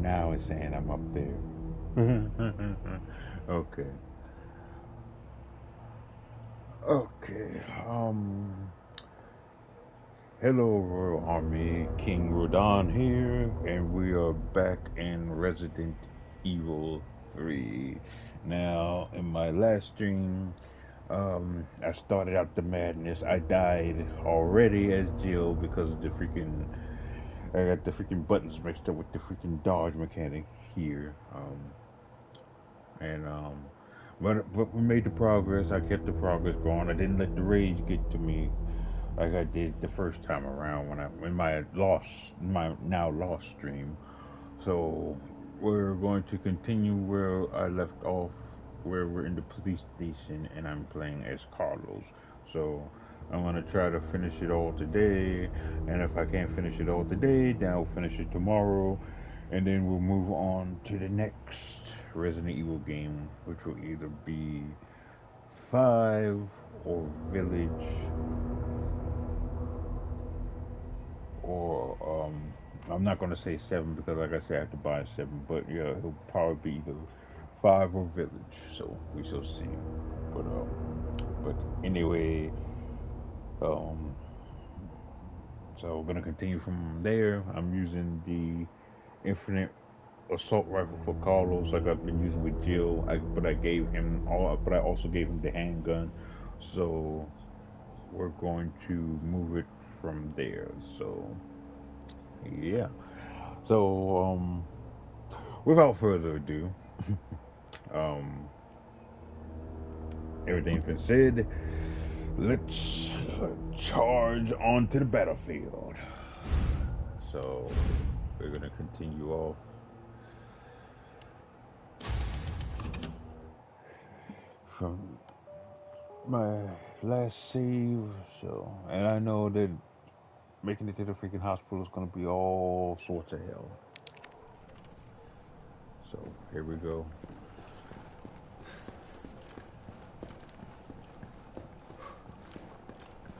now it's saying I'm up there. Okay. Okay. Hello, Royal Army. King Rodan here, and we are back in Resident Evil 3. Now, in my last stream, I started out the madness. I died already as Jill because of the freaking. I got the freaking buttons mixed up with the freaking dodge mechanic here. And but we made the progress. I kept the progress going. I didn't let the rage get to me like I did the first time around when my now lost stream. So we're going to continue where I left off, where we're in the police station and I'm playing as Carlos. So I'm gonna try to finish it all today, and if I can't finish it all today, then I'll finish it tomorrow, and then we'll move on to the next Resident Evil game, which will either be 5 or Village or I'm not gonna say 7 because like I said I have to buy 7, but yeah, it'll probably be either 5 or Village, so we shall see. But anyway, um, so we're gonna continue from there. I'm using the Infinite Assault Rifle for Carlos, like I've been using with Jill. But I gave him all, but I also gave him the handgun. So we're going to move it from there. So yeah. So without further ado, um, everything's been said. Let's charge onto the battlefield. So we're gonna continue off from my last save. So, and I know that making it to the freaking hospital is gonna be all sorts of hell. So here we go.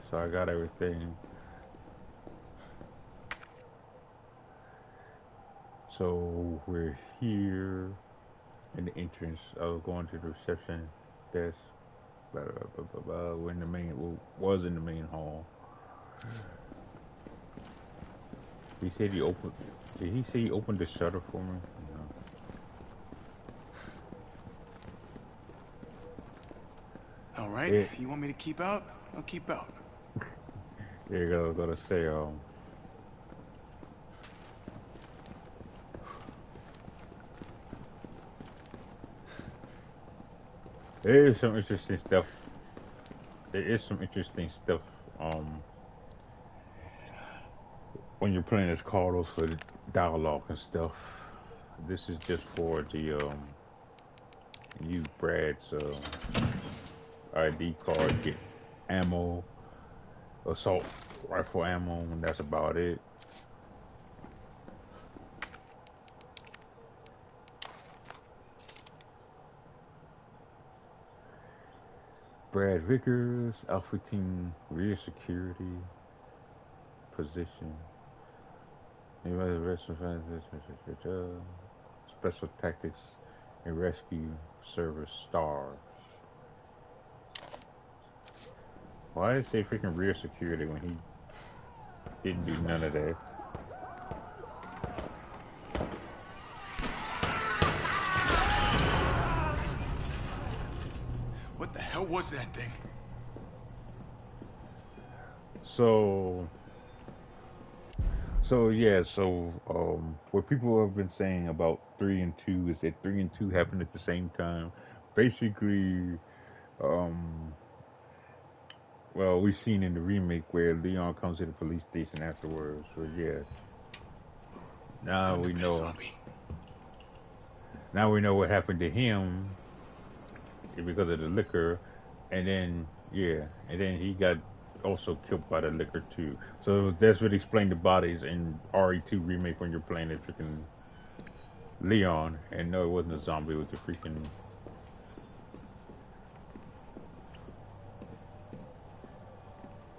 So I got everything. So we're here in the entrance. I was going to the reception desk. Blah, blah, blah, blah, blah. We're in the main. Was in the main hall. He said he opened. Did he say he opened the shutter for me? No. All right, It, you want me to keep out? I'll keep out. there you go. Gotta say, there is some interesting stuff. There is some interesting stuff. When you're playing as Carlos for dialogue and stuff. This is just for the use Brad's ID card, get ammo, assault rifle ammo, and that's about it. Brad Vickers, Alpha Team rear security position. Special tactics and rescue service stars. Why did it say freaking rear security when he didn't do none of that? What the hell was that thing? So yeah, what people have been saying about 3 and 2 is that 3 and 2 happened at the same time. Basically, um, well, we've seen in the remake where Leon comes to the police station afterwards. So yeah, now Couldn't we have been a know. zombie. Now we know what happened to him because of the liquor, and then yeah, and then he got also killed by the liquor too. So that's what explained the bodies in RE2 remake when you're playing it freaking Leon. And no, it wasn't a zombie. It was the freaking.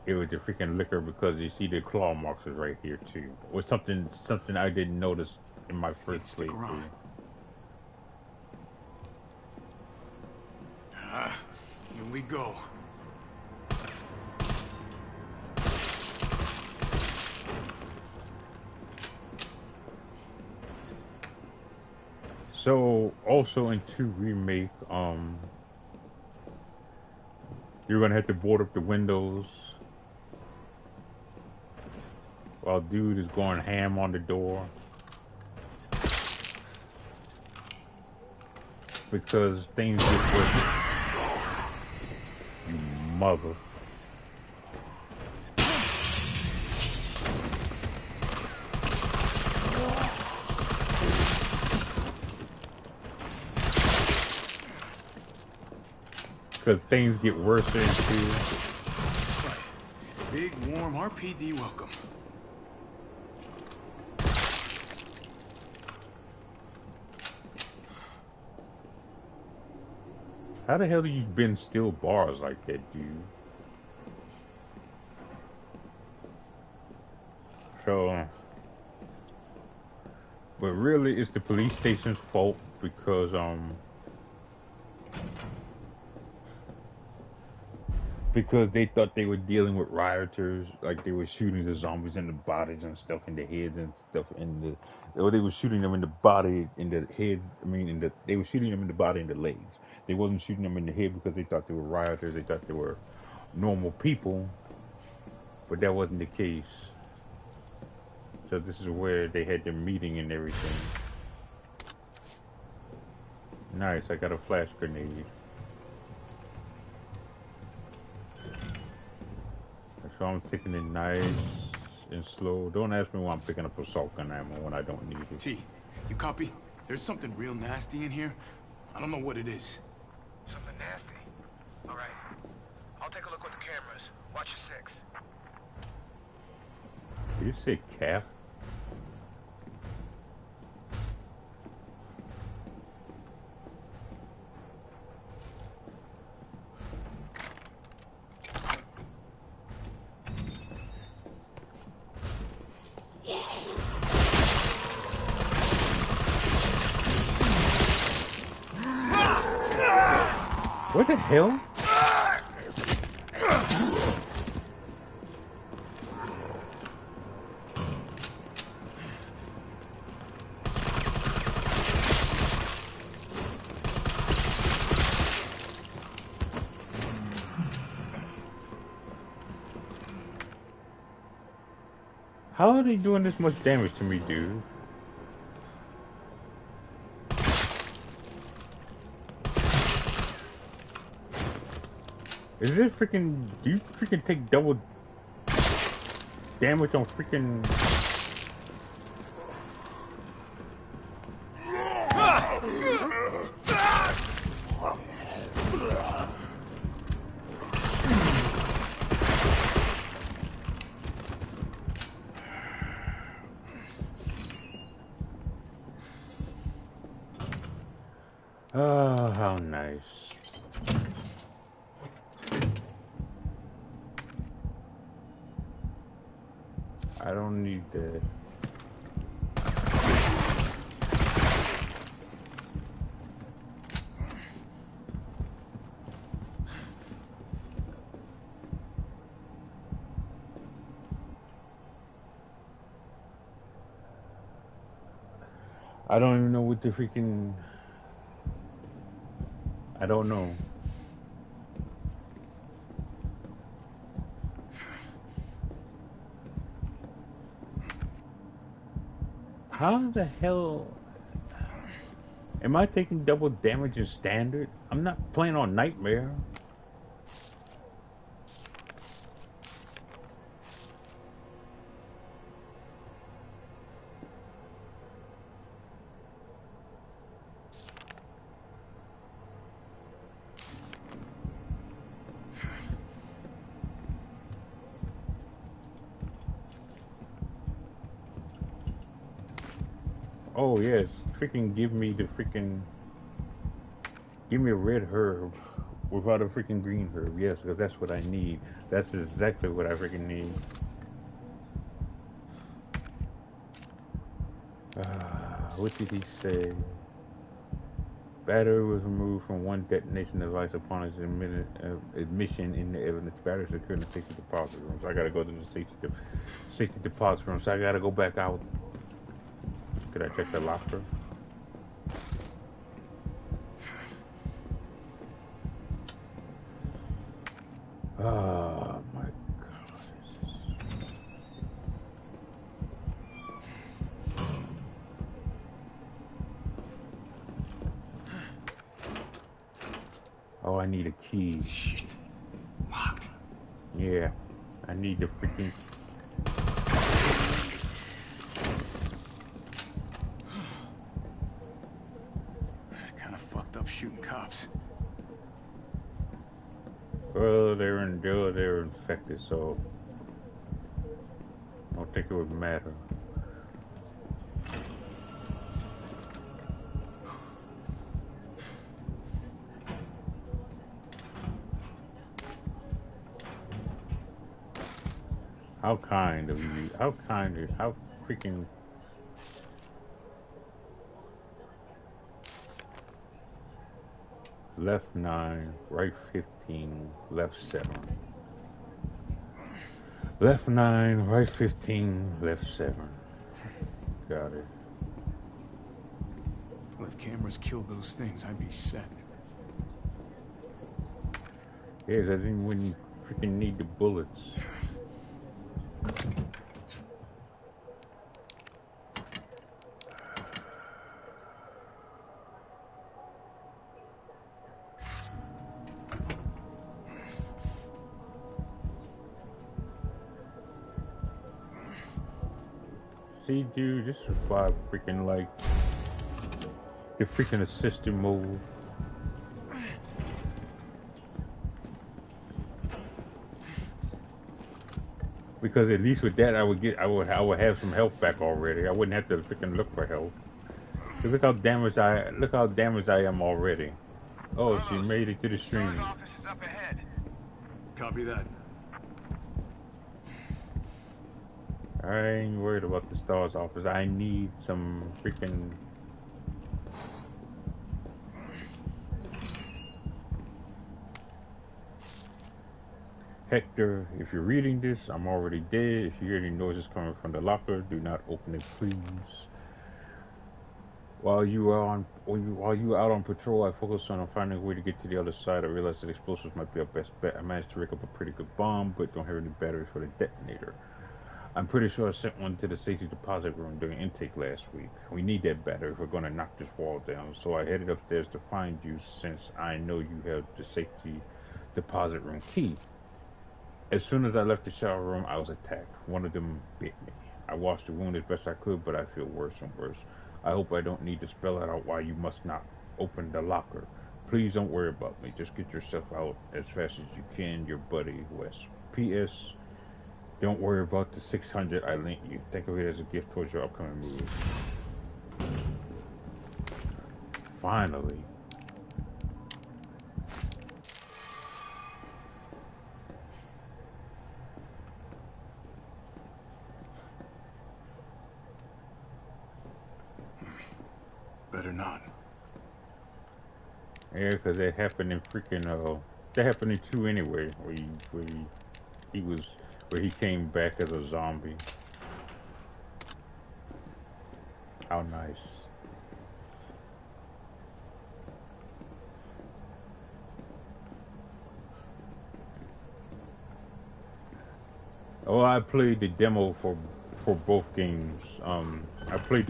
It was the freaking liquor because you see the claw marks is right here too. Or something I didn't notice in my Didn't first stick playthrough. around. Here we go. So also in 2 remake, you're gonna have to board up the windows while dude is going ham on the door because things get worse. You mother. Because things get worse in 2. Right. Big, warm RPD welcome. How the hell do you bend steel bars like that, dude? So, but really, it's the police station's fault because they thought they were dealing with rioters, like they were shooting the zombies in the bodies and stuff, in the heads and stuff, in the, or they were shooting them in the body, in the head. I mean, they were shooting them in the body and the legs. They wasn't shooting them in the head because they thought they were rioters. They thought they were normal people, but that wasn't the case. So this is where they had their meeting and everything. Nice, I got a flash grenade. So I'm taking it nice and slow. Don't ask me why I'm picking up assault gun ammo when I don't need it. T, you copy? There's something real nasty in here. I don't know what it is. Something nasty? All right. I'll take a look with the cameras. Watch your 6. Did you say calf? What the hell? How are they doing this much damage to me, dude? Is this freaking... Do you freaking take double damage on freaking... Oh, how nice. I don't need that. I don't even know what the freaking... I don't know. How the hell... Am I taking double damage in standard? I'm not playing on Nightmare. Oh yes, freaking give me the freaking... Give me a red herb without a freaking green herb. Yes, because that's what I need. That's exactly what I freaking need. What did he say? Battery was removed from one detonation device upon its admission in the evidence. Battery secured in the safety deposit room. So I gotta go to the safety deposit room. So I gotta go back out. Could I check the locker? Oh my god. Oh, I need a key. Shit. Locked. Yeah. I need the freaking... Kind of fucked up shooting cops. Well, they were infected, so I don't think it would matter. How kind of you? How freaking... Left 9, right 15, left 7. Left 9, right 15, left 7. Got it. Well, if cameras killed those things, I'd be set. Yeah, that's even when you freaking need the bullets. See, dude, this is why I freaking like the freaking assistant mode. Because at least with that, I would have some health back already. I wouldn't have to freaking look for health. Look how damaged I am already. Oh, Carlos, she made it to the stream. Star's office is up ahead. Copy that. I ain't worried about the STARS office. I need some freaking... Hector, if you're reading this, I'm already dead. If you hear any noises coming from the locker, do not open it, please. While you are out on patrol, I focused on finding a way to get to the other side. I realized that explosives might be our best bet. I managed to rig up a pretty good bomb, but don't have any batteries for the detonator. I'm pretty sure I sent one to the safety deposit room during intake last week. We need that battery if we're going to knock this wall down. So I headed upstairs to find you, since I know you have the safety deposit room key. As soon as I left the shower room, I was attacked. One of them bit me. I washed the wound as best I could, but I feel worse and worse. I hope I don't need to spell it out why you must not open the locker. Please don't worry about me. Just get yourself out as fast as you can. Your buddy, Wes. P.S. Don't worry about the 600 I lent you. Think of it as a gift towards your upcoming movie. Finally. Better not. Yeah, because that happened in freaking, that happened in 2 anyway, where he came back as a zombie. How nice. Oh, I played the demo for both games. I played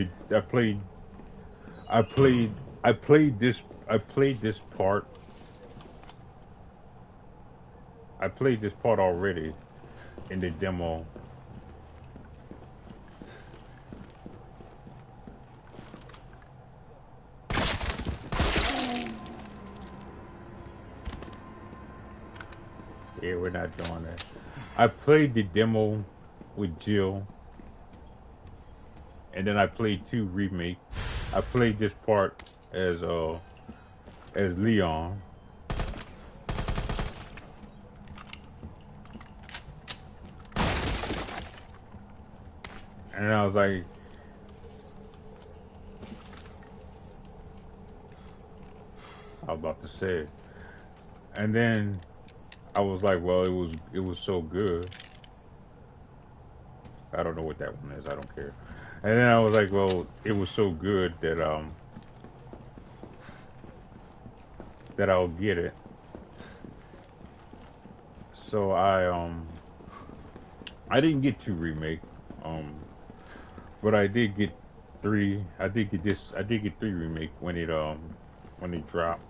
this part already in the demo. Yeah, we're not doing that. I played the demo with Jill, and then I played 2 remake. I played this part as Leon. And I was like, was about to say. And then I was like, well, it was so good. I don't know what that one is. I don't care. And then I was like, well, it was so good that I'll get it. So I didn't get 2 remake, um, but I did get 3. I did get this. I did get 3 remake when it dropped.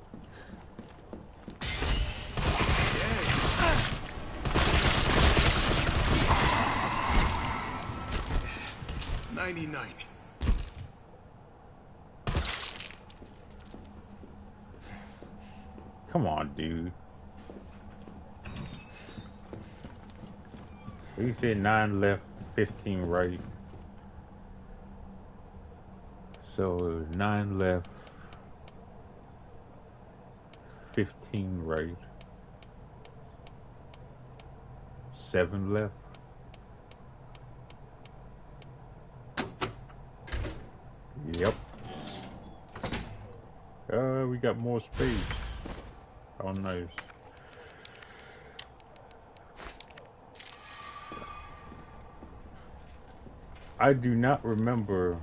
Yeah. 99. Come on, dude. He said 9 left, 15 right. So 9 left, 15 right, 7 left. Yep. We got more space. Oh, nice. I do not remember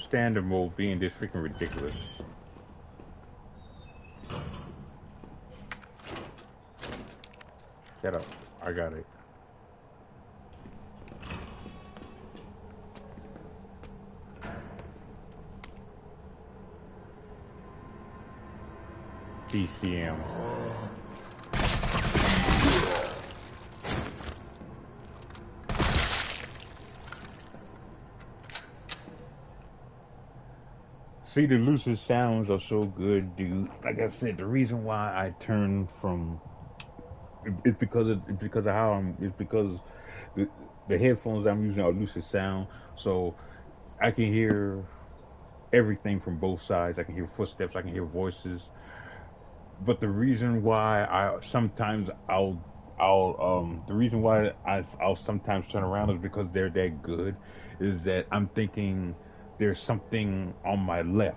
standard mode being this freaking ridiculous. Shut up. I got it. DCM. See, the lucid sounds are so good, dude. Like I said, the reason why I turn from it's because of how it's because the, the headphones I'm using are lucid sound, so I can hear everything from both sides. I can hear footsteps, I can hear voices. But the reason why I'll sometimes turn around is because they're that good. Is that I'm thinking there's something on my left,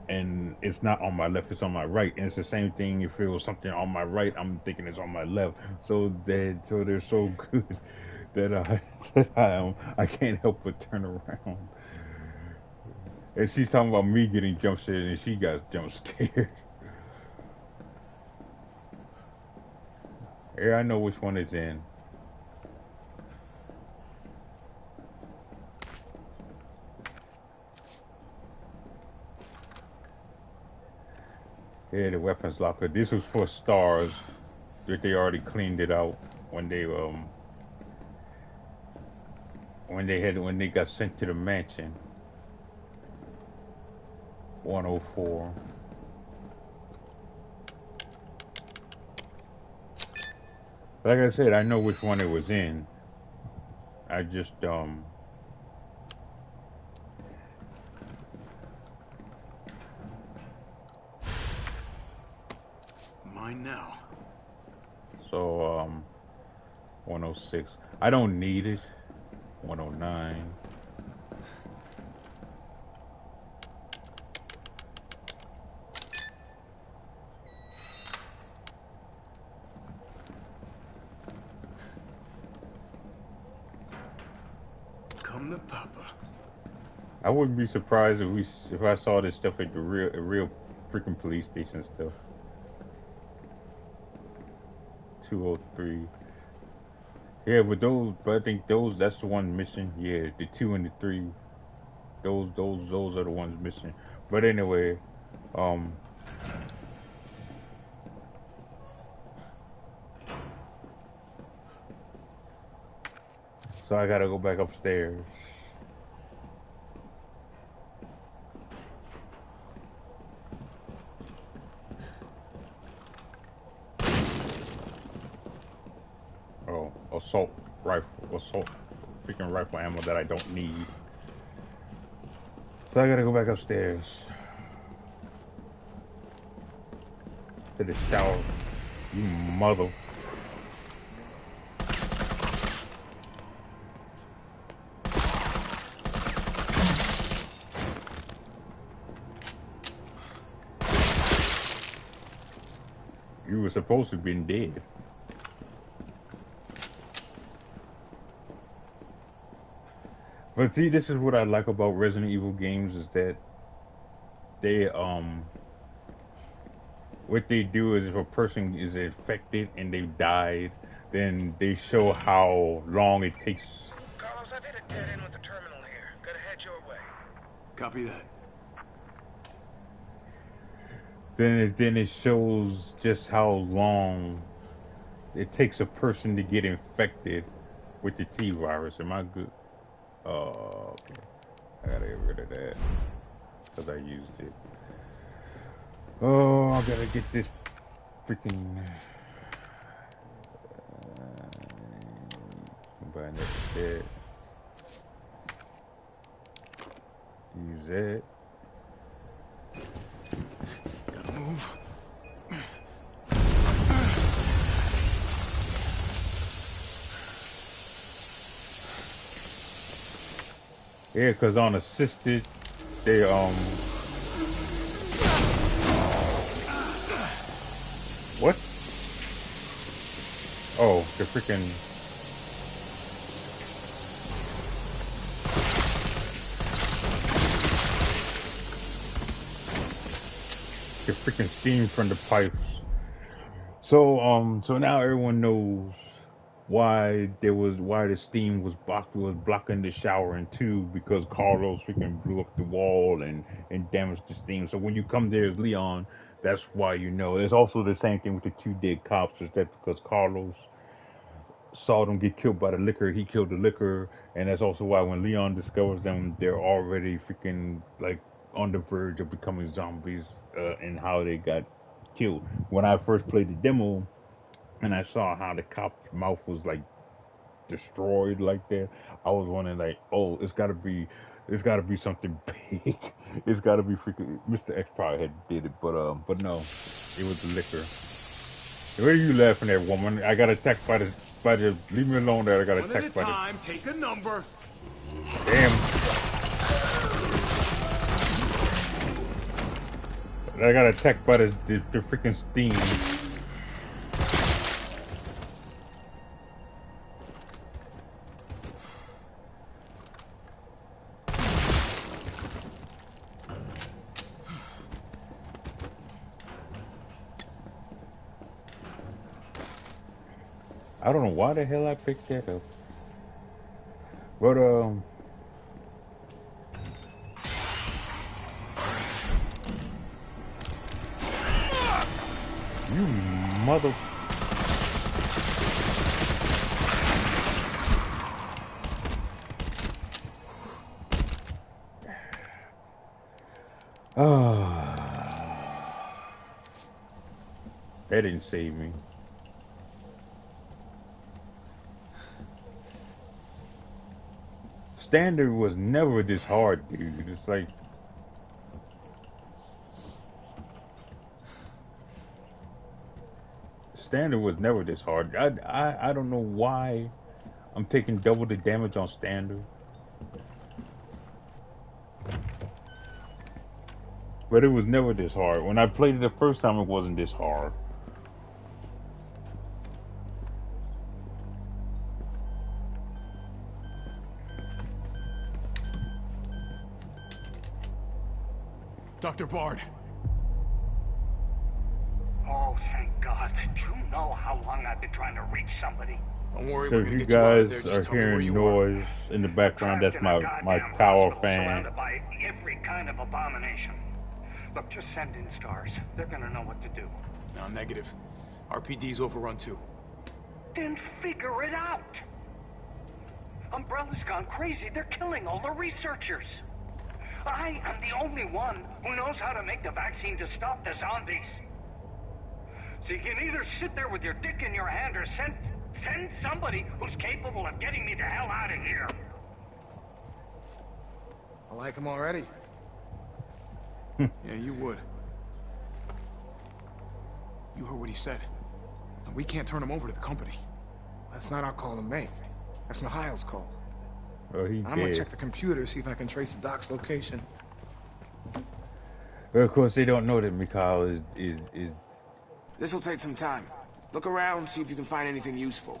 and it's not on my left, it's on my right, and it's the same thing. If it was something on my right, I'm thinking it's on my left. So they're so good that I can't help but turn around. And she's talking about me getting jump scared, and she got jump scared. Yeah, I know which one it's in. Yeah, the weapons locker. This was for stars, but they already cleaned it out when when they got sent to the mansion. 104. Like I said, I know which one it was in. I just Mine now. So 106. I don't need it. 109. Come to Papa. I wouldn't be surprised if I saw this stuff at the real freaking police station stuff. 203. Yeah, but I think that's the one missing. Yeah, the 2 and the 3. Those are the ones missing. But anyway, so I gotta go back upstairs. Oh, assault freaking rifle ammo that I don't need. So I gotta go back upstairs to the shower. You mother. was supposed to have been dead. But see, this is what I like about Resident Evil games is that they what they do is if a person is infected and they've died, then they show how long it takes. Carlos, I've hit a dead end with the terminal here. Gotta head your way. Copy that. Then it shows just how long it takes a person to get infected with the T virus. Am I good? Okay. I gotta get rid of that because I used it. Oh, I gotta get this freaking. Combine that with that. Use that. Gotta move. Yeah, because on assisted, they what? Oh, the freaking. The freaking steam from the pipes. So now everyone knows why the steam was blocking the shower in two because Carlos freaking blew up the wall and damaged the steam. So when you come there as Leon, that's why you know. It's also the same thing with the two dead cops. Is that because Carlos saw them get killed by the liquor, he killed the liquor, and that's also why when Leon discovers them, they're already freaking like on the verge of becoming zombies, and how they got killed. When I first played the demo, and I saw how the cop's mouth was like destroyed like that, I was wondering like, oh, it's gotta be something big. It's gotta be freaking Mr. X probably had did it, but no, it was the liquor. Where are you laughing at, woman? I got attacked by the leave me alone there. I got attacked by the. One at a time, take a number. Damn. I got attacked by the freaking steam. I don't know why the hell I picked that up. But you mother. That didn't save me. Standard was never this hard, dude. It's like Standard was never this hard. I don't know why I'm taking double the damage on Standard. But it was never this hard. When I played it the first time, it wasn't this hard. Dr. Bard. Oh, thank God. Do you know how long I've been trying to reach somebody? Don't worry, So we're if gonna you get you out of guys there. Just are tell me where hearing you are. noise in the background, that's Trapped in a my goddamn tower hospital, fan. surrounded by every kind of abomination. Look, just send in stars. They're gonna know what to do. No, negative. RPD's overrun too. Then figure it out. Umbrella's gone crazy. They're killing all the researchers. I am the only one who knows how to make the vaccine to stop the zombies. So you can either sit there with your dick in your hand or send somebody who's capable of getting me the hell out of here. I like him already. Yeah, you would. You heard what he said. And we can't turn him over to the company. That's not our call to make. That's Mikhail's call. Oh, he I'm gonna dead. check the computer, see if I can trace the doc's location. Well, of course, they don't know that Mikhail is This'll take some time. Look around, see if you can find anything useful.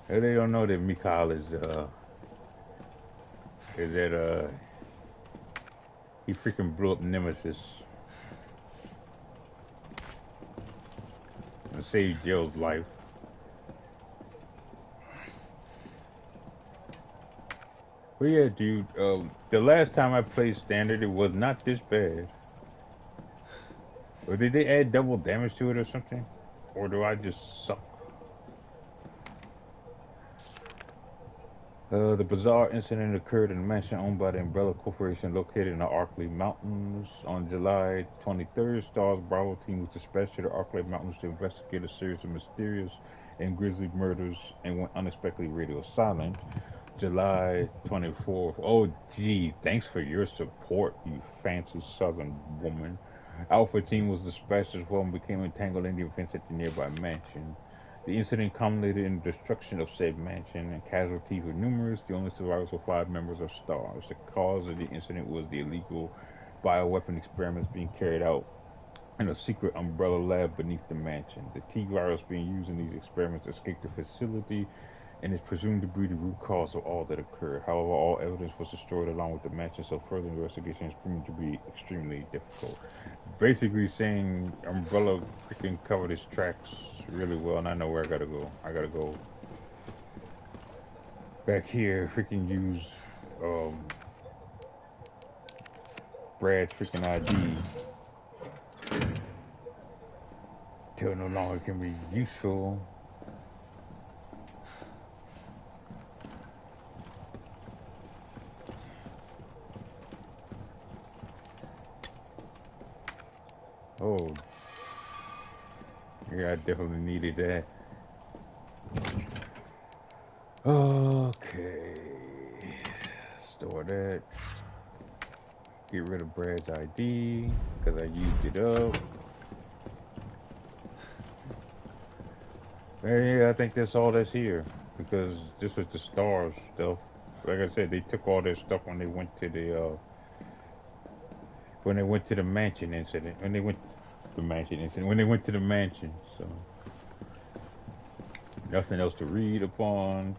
Hey, they don't know that Mikhail is that he freaking blew up Nemesis and saved Joe's life. But yeah, dude, the last time I played Standard, it was not this bad. Or did they add double damage to it or something? Or do I just suck? The bizarre incident occurred in a mansion owned by the Umbrella Corporation located in the Arklay Mountains. On July 23rd, STAR's Bravo team was dispatched to the Arklay Mountains to investigate a series of mysterious and grisly murders and went unexpectedly radio silent. July 24th. Oh, gee, thanks for your support, you fancy southern woman. Alpha team was dispatched as well and became entangled in the events at the nearby mansion. The incident culminated in the destruction of said mansion, and casualties were numerous. The only survivors were 5 members of STARS. The cause of the incident was the illegal bioweapon experiments being carried out in a secret Umbrella lab beneath the mansion. The T-virus being used in these experiments escaped the facility and is presumed to be the root cause of all that occurred. However, all evidence was destroyed along with the mansion, so further investigation is proven to be extremely difficult. Basically saying Umbrella freaking covered its tracks really well, and I know where I gotta go. I gotta go back here, freaking use Brad's freaking ID till it no longer can be useful. Oh, yeah, I definitely needed that. Okay, store that. Get rid of Brad's ID because I used it up. Yeah, I think that's all that's here because this was the STARS stuff. Like I said, they took all their stuff when they went to the mansion incident. When they went to the mansion, so nothing else to read upon.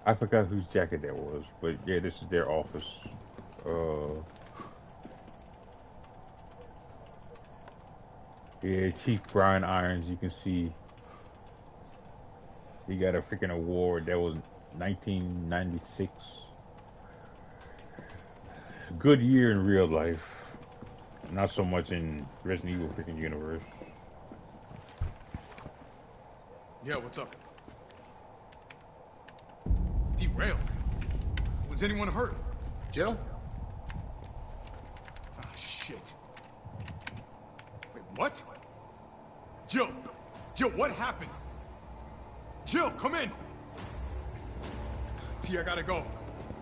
I forgot whose jacket that was, but yeah, this is their office. Yeah, Chief Brian Irons, you can see he got a freaking award. That was 1996. Good year in real life. Not so much in Resident Evil freaking universe. Yeah, what's up? Derailed? Was anyone hurt? Jill? Ah, shit. Wait, what? Jill! Jill, what happened? Jill, come in! T, I gotta go.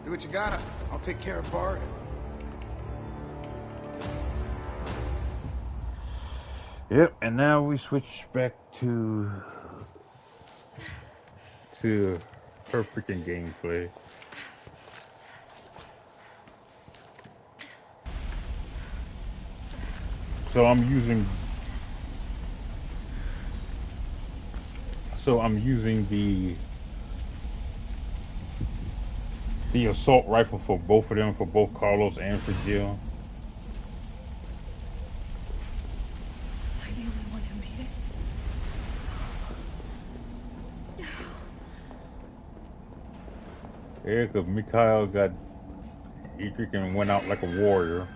Do what you gotta. I'll take care of Bart. Yep, and now we switch back to her freaking gameplay. So I'm using the assault rifle for both of them, for both Carlos and for Jill. Am I the only one who made it? Yeah, because Mikhail he freaking went out like a warrior.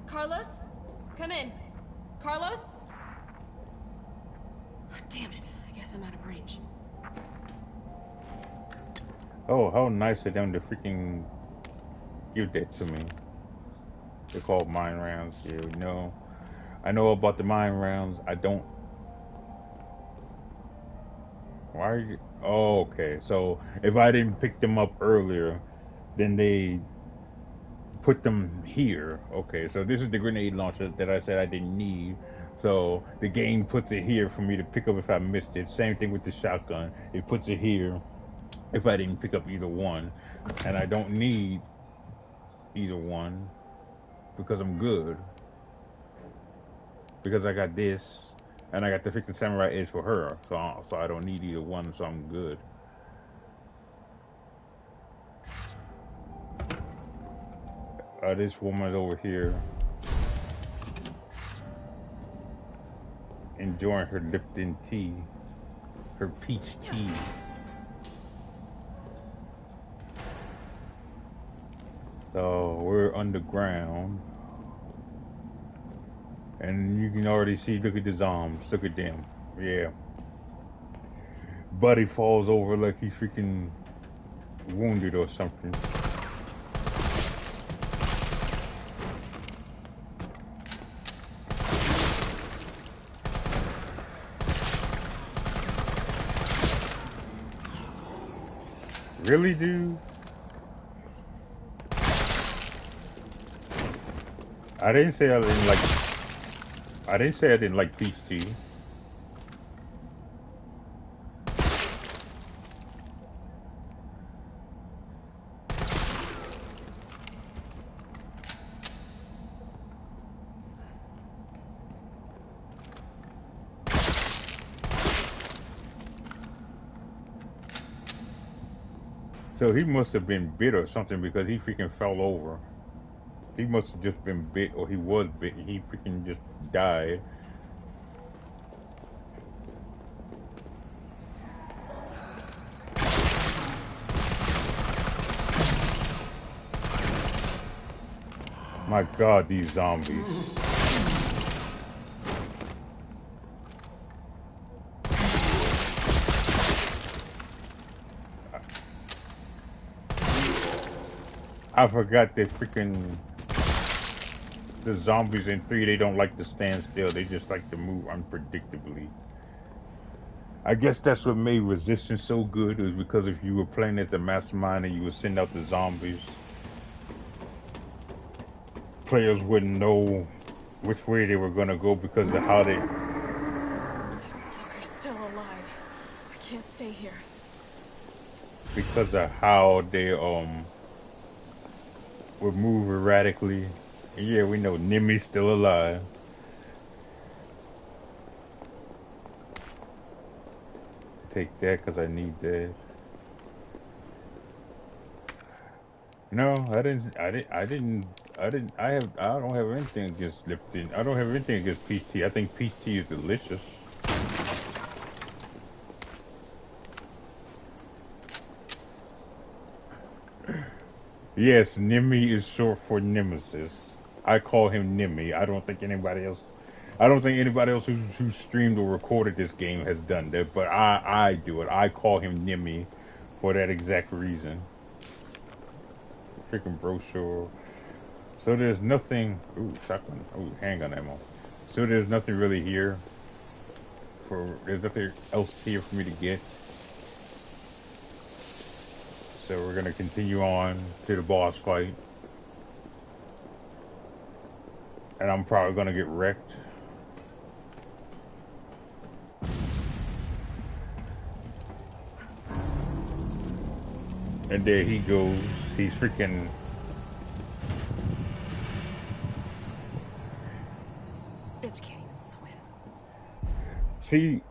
Carlos? Come in. Carlos? Damn it. I guess I'm out of range. Oh, how nice of them to freaking give that to me. They're called mine rounds. Yeah, we know. I know about the mine rounds. I don't. Why are you? Oh, okay. So if I didn't pick them up earlier, then they put them here. Okay, so this is the grenade launcher that I said I didn't need. So the game puts it here for me to pick up if I missed it. Same thing with the shotgun. It puts it here if I didn't pick up either one. And I don't need either one because I'm good. Because I got this and I got the freaking samurai edge for her. So I don't need either one, so I'm good. This woman's over here enjoying her Lipton tea, her peach tea. So we're underground, and you can already see. Look at the zombies. Look at them. Yeah. Buddy falls over like he's freaking wounded or something. Really, dude? I didn't say I didn't like. I didn't say I didn't like peach tea. So he must have been bit or something because he freaking fell over. He must have just been bit, or he was bit. He freaking just died. My God, these zombies. I forgot that freaking the zombies in 3, they don't like to stand still. They just like to move unpredictably. I guess that's what made Resistance so good, is because if you were playing as the mastermind and you would send out the zombies, players wouldn't know which way they were going to go because of how they... Walker's still alive. I can't stay here. Because of how they would move erratically. Yeah, we know Nimi's still alive. Take that because I need that. No, I don't have anything against Lipton. I don't have anything against peach tea. I think peach tea is delicious. Yes, Nimi is short for Nemesis. I call him Nimi. I don't think anybody else who streamed or recorded this game has done that, but I do it. I call him Nimi for that exact reason. Freaking brochure. So there's nothing. Ooh, shotgun. Ooh, handgun ammo. So there's nothing really here. There's nothing else here for me to get. So we're gonna continue on to the boss fight. And I'm probably gonna get wrecked. And there he goes. He's freaking... Bitch can't even swim. See,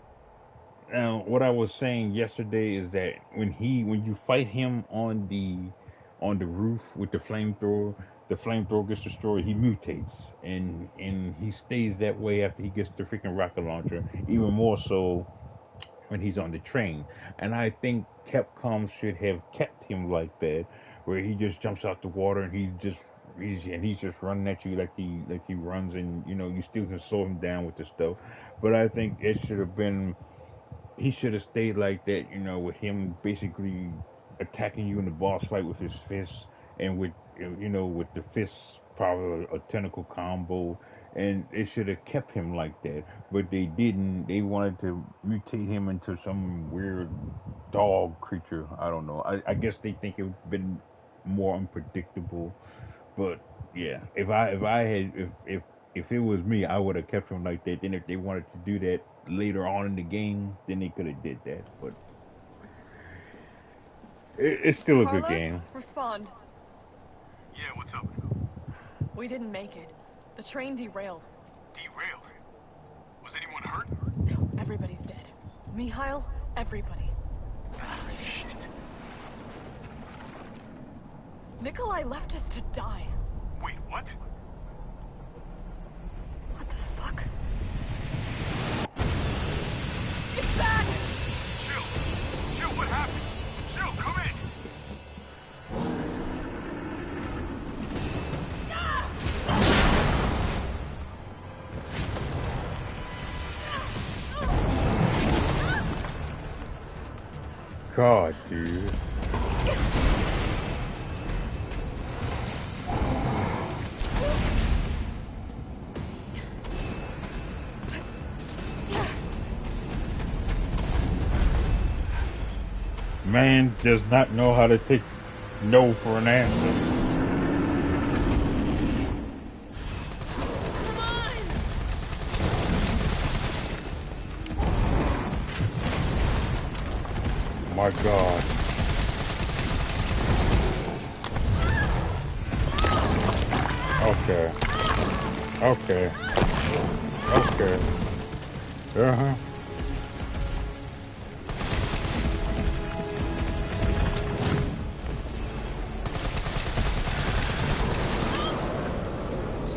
now what I was saying yesterday is that when you fight him on the roof with the flamethrower gets destroyed, he mutates and he stays that way after he gets the freaking rocket launcher, even more so when he's on the train. And I think Capcom should have kept him like that, where he just jumps out the water and he's just running at you like he runs, and you still can slow him down with the stuff. But I think it should have been, he should have stayed like that, with him basically attacking you in the boss fight with his fists, and with the fists probably a tentacle combo, and they should have kept him like that. But they didn't. They wanted to mutate him into some weird dog creature. I don't know. I guess they think it would have been more unpredictable. But yeah, if it was me, I would have kept him like that. Then if they wanted to do that later on in the game, then they could have did that. But it's still a good Carlos, game. respond. Yeah, what's up? We didn't make it. The train derailed. Derailed? Was anyone hurt? No, everybody's dead. Mikhail, everybody. Ah, shit. Nikolai left us to die. Wait, what? What the fuck? It's back! Jill! Jill, what happened? Jill, come in! God, dude. Man does not know how to take no for an answer. My God. Okay. Okay. Okay. Uh-huh.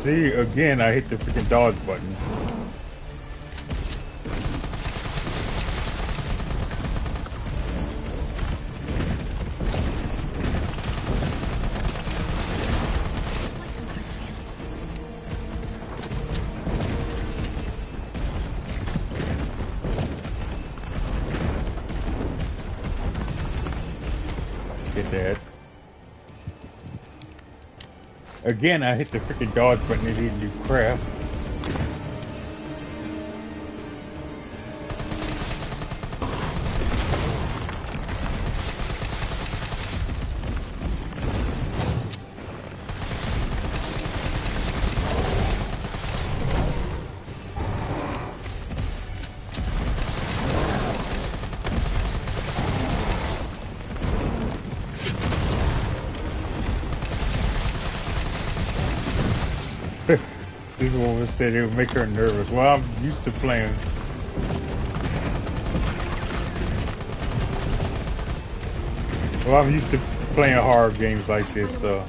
See, again, I hit the freaking dodge button. Get that. Again, I hit the freaking dodge button and it didn't do crap. This woman said it would make her nervous. Well, I'm used to playing. Well, I'm used to playing horror games like this, so.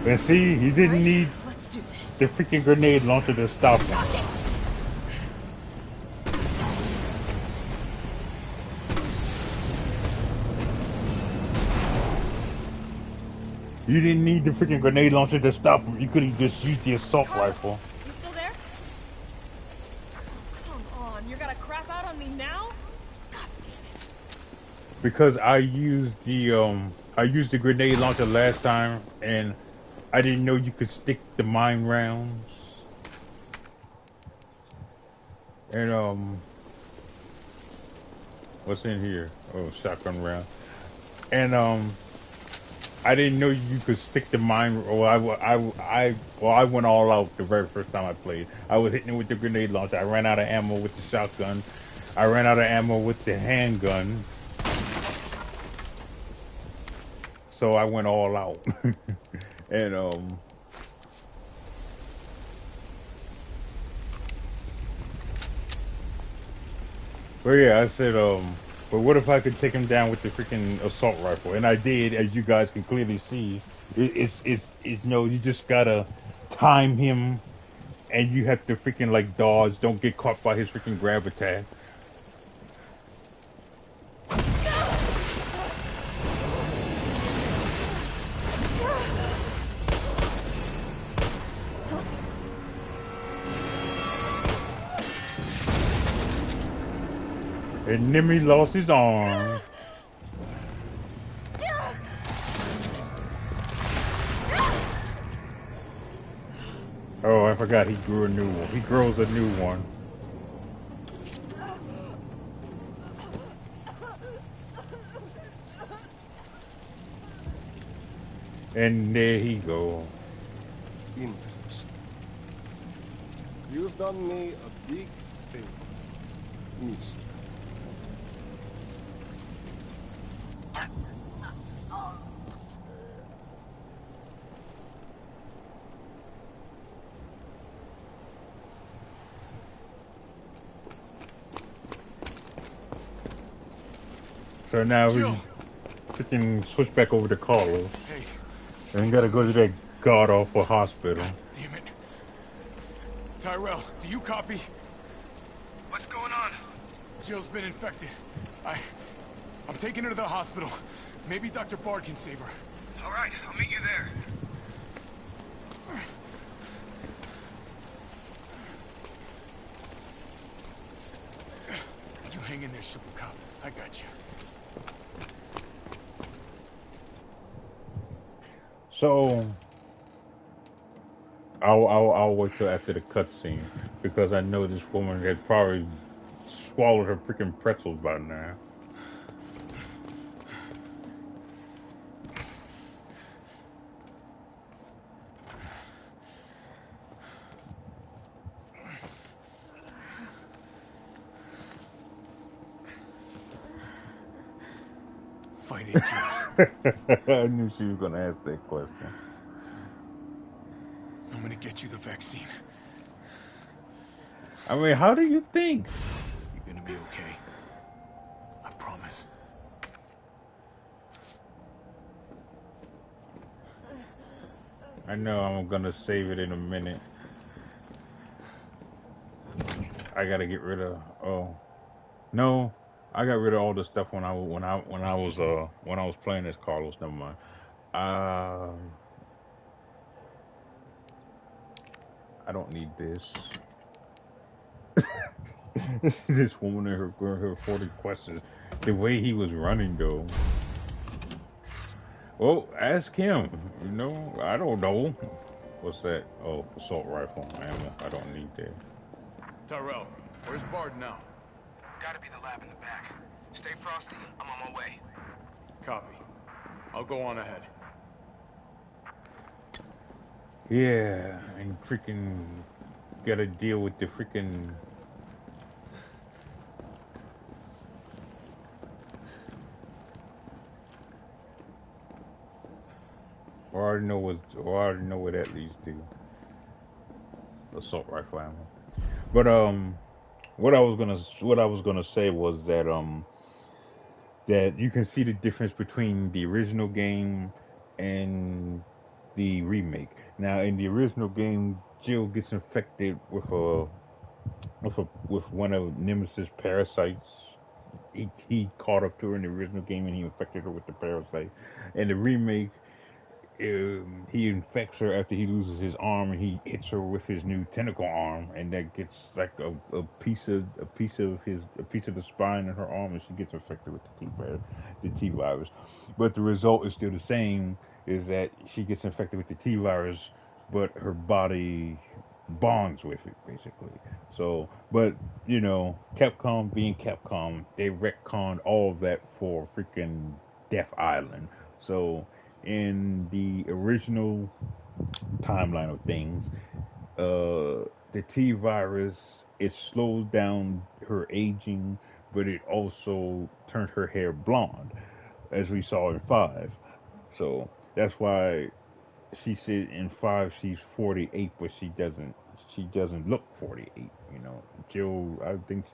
And see, he didn't need the freaking grenade launcher to stop him. You didn't need the freaking grenade launcher to stop him. You could have just used the assault rifle. You still there? Come on, you're gonna crap out on me now? God damn it. Because I used the grenade launcher last time and I didn't know you could stick the mine rounds. And what's in here? Oh, shotgun round. And I didn't know you could stick the mine. Well, I went all out the very first time I played. I was hitting it with the grenade launcher. I ran out of ammo with the shotgun. I ran out of ammo with the handgun. So I went all out. And but yeah, I said but what if I could take him down with the freaking assault rifle? And I did, as you guys can clearly see. It's you know, you just gotta time him, and you have to freaking like dodge. Don't get caught by his freaking grab attack. And Nimmy lost his arm. Oh, I forgot he grew a new one. He grows a new one. And there he go. Interest. You've done me a big favor, miss. So now we Jill! freaking switch back over to Carlos. Hey, And we gotta go to that god awful hospital. damn it. Tyrell, do you copy? What's going on? Jill's been infected. I'm taking her to the hospital. Maybe Dr. Bard can save her. All right, I'll meet you there. You hang in there, Super Cop. I got you. So I'll wait till after the cutscene because I know this woman had probably swallowed her freaking pretzels by now. Fight it, Jill. I knew she was gonna ask that question. I'm gonna get you the vaccine. I mean, how do you think? You're gonna be okay. I promise. I know I'm gonna save it in a minute. I gotta get rid of. Oh, no, I got rid of all the stuff when I was playing as Carlos. Never mind. I don't need this. This woman and her 40 questions. The way he was running though. Well, ask him. You know, I don't know. What's that? Oh, assault rifle ammo. I don't need that. Tyrell, where's Bard now? Gotta be the lab in the back. Stay frosty, I'm on my way. Copy. I'll go on ahead. Yeah, and freaking gotta deal with the freaking. Or I already know what that leads to. Assault rifle ammo. But what I was gonna say was that you can see the difference between the original game and the remake. Now, in the original game, Jill gets infected with one of Nemesis parasites. He caught up to her in the original game and he infected her with the parasite. In the remake, he infects her after he loses his arm and he hits her with his new tentacle arm, and that gets like a piece of the spine in her arm, and she gets infected with the T virus. But the result is still the same: is that she gets infected with the T virus, but her body bonds with it basically. So, but you know, Capcom being Capcom, they retconned all of that for freaking Death Island. So in the original timeline of things, the T virus, it slows down her aging, but it also turned her hair blonde, as we saw in 5. So that's why she said in 5 she's 48, but she doesn't look 48. You know, Jill, I think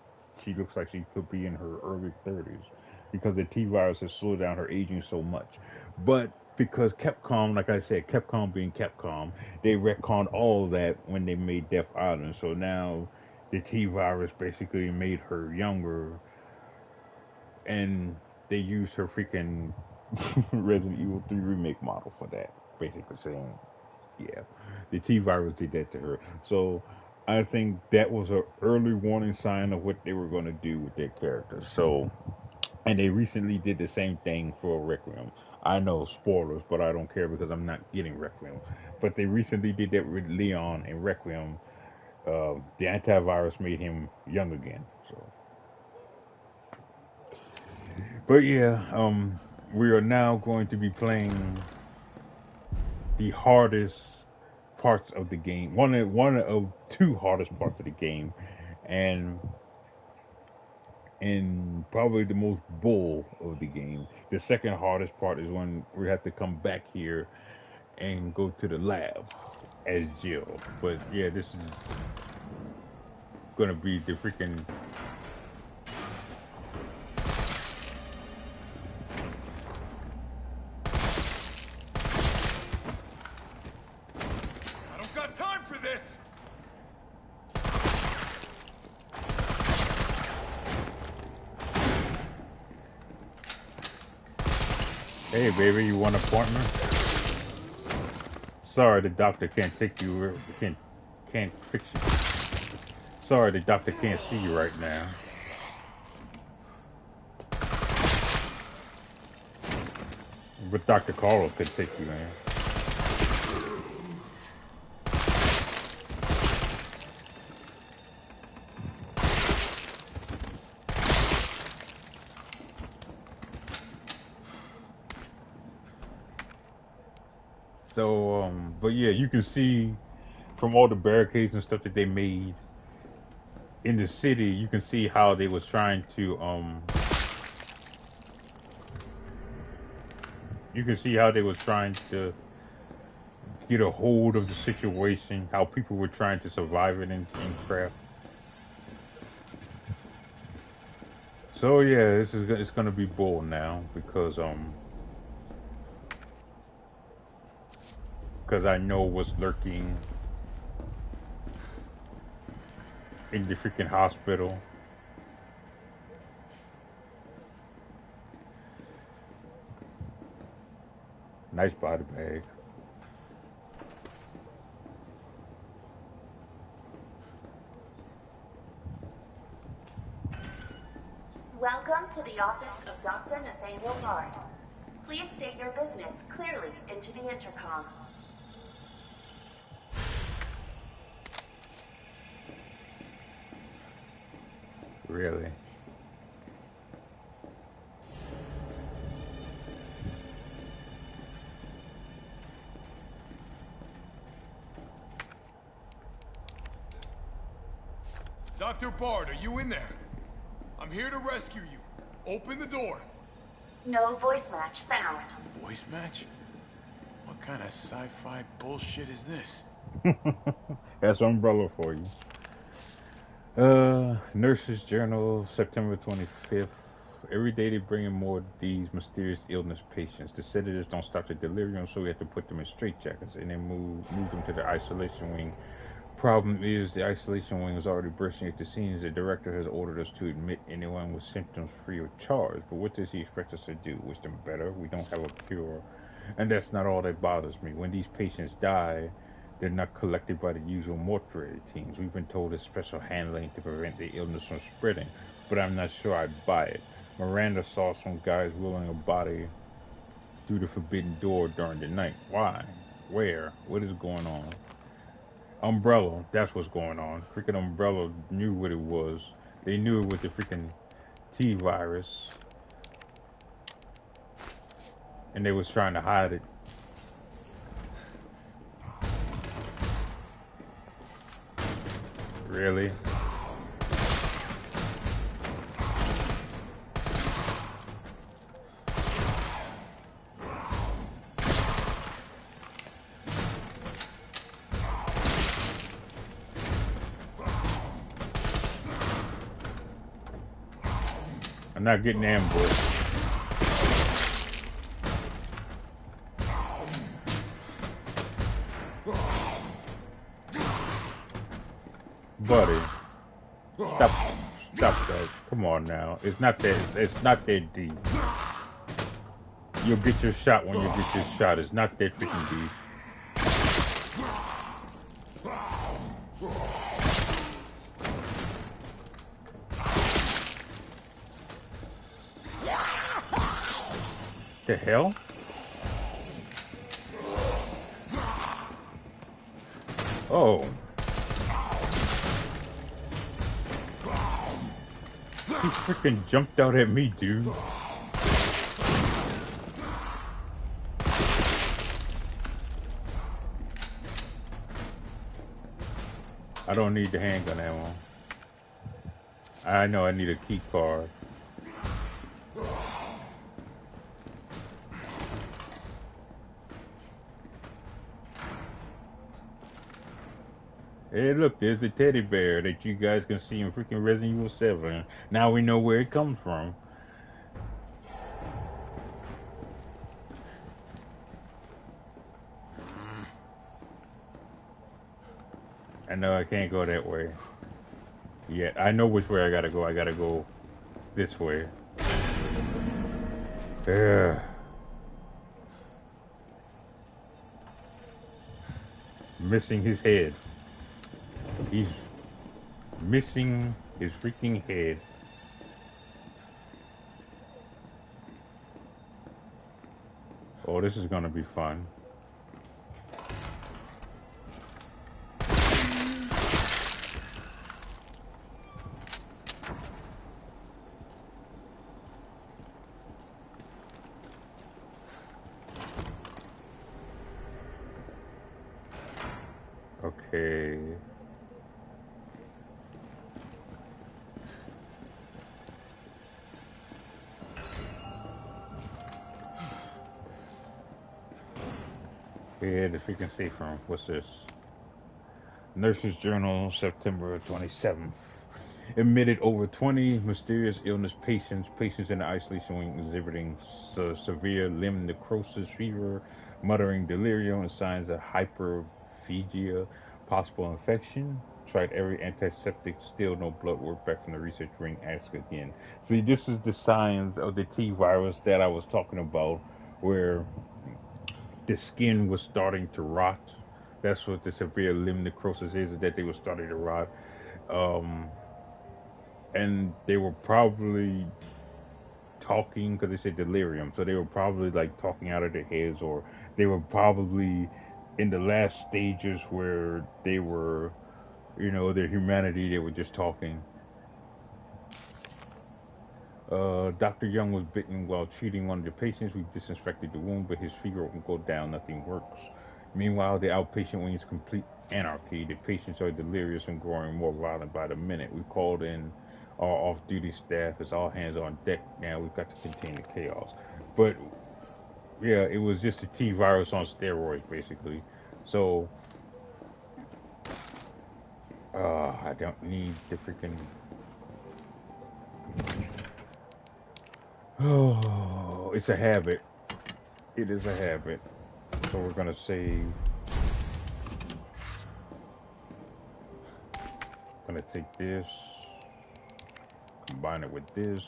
she looks like she could be in her early 30s because the T virus has slowed down her aging so much. But because Capcom, like I said, Capcom being Capcom, they retconned all of that when they made Death Island. So now the T virus basically made her younger, and they used her freaking Resident Evil 3 remake model for that. Basically saying, yeah, the T virus did that to her. So I think that was an early warning sign of what they were going to do with their character. So And they recently did the same thing for Requiem. I know spoilers, but I don't care because I'm not getting Requiem. But they recently did that with Leon and Requiem. The antivirus made him young again. So, but yeah, we are now going to be playing the hardest parts of the game. One of two hardest parts of the game, and probably the most bull of the game. The second hardest part is when we have to come back here and go to the lab as Jill. But yeah, this is gonna be the freaking. I don't got time for this! Hey baby, you want an appointment? Sorry, the doctor can't take you. Can't fix you. Sorry, the doctor can't see you right now. But Dr. Carlos could take you, man. So, but yeah, you can see from all the barricades and stuff that they made in the city, you can see how they was trying to, you can see how they was trying to get a hold of the situation, how people were trying to survive it in craft. So yeah, it's gonna be bold now because I know what's lurking in the freaking hospital. Nice body bag. Welcome to the office of Dr. Nathaniel Bard. Please state your business clearly into the intercom. Really? Dr. Bard, are you in there? I'm here to rescue you. Open the door. No voice match found. Voice match? What kind of sci-fi bullshit is this? That's Umbrella for you. Nurses Journal, September 25th. Every day they bring in more of these mysterious illness patients. The sedatives don't stop the delirium, so we have to put them in straitjackets and then move them to the isolation wing. Problem is, the isolation wing is already bursting at the seams. The director has ordered us to admit anyone with symptoms free of charge. But what does he expect us to do? Wish them better? We don't have a cure. And that's not all that bothers me. When these patients die, they're not collected by the usual mortuary teams. We've been told there's special handling to prevent the illness from spreading, but I'm not sure I'd buy it. Miranda saw some guys wheeling a body through the forbidden door during the night. Why? Where? What is going on? Umbrella, that's what's going on. Freaking Umbrella knew what it was. They knew it was the freaking T-virus. And they was trying to hide it. Really? I'm not getting ambushed. Buddy, stop that. Come on now. It's not that deep. You'll get your shot when you get your shot. It's not that freaking deep. the hell? Oh. He freaking jumped out at me, dude. I don't need the handgun ammo. I know I need a key card. Hey, look, there's the teddy bear that you guys can see in freaking Resident Evil 7. Now we know where it comes from. I know I can't go that way. Yet I know which way I gotta go. I gotta go this way. Yeah. Missing his head. He's missing his freaking head. Oh, this is gonna be fun. Okay. Yeah, if you can see from what's this? Nurses Journal, September 27th. Admitted over 20 mysterious illness patients. Patients in the isolation wing exhibiting severe limb necrosis, fever, muttering delirium, and signs of hyperphagia, possible infection. Tried every antiseptic, still no blood work. Back from the research wing, ask again. See, this is the signs of the T virus that I was talking about, where the skin was starting to rot. That's what the severe limb necrosis is, that they were starting to rot. And they were probably talking, because they said delirium, so they were probably like talking out of their heads, or they were probably in the last stages where they were, you know, their humanity, they were just talking. Dr. Young was bitten while treating one of the patients. We disinfected the wound, but his fever won't go down, nothing works. Meanwhile, the outpatient wing is complete anarchy. The patients are delirious and growing more violent by the minute. We called in our off-duty staff. It's all hands on deck now. We've got to contain the chaos. But yeah, it was just a T virus on steroids, basically. So I don't need the freaking. Oh, it's a habit. It is a habit. So we're gonna save. Gonna take this, combine it with this.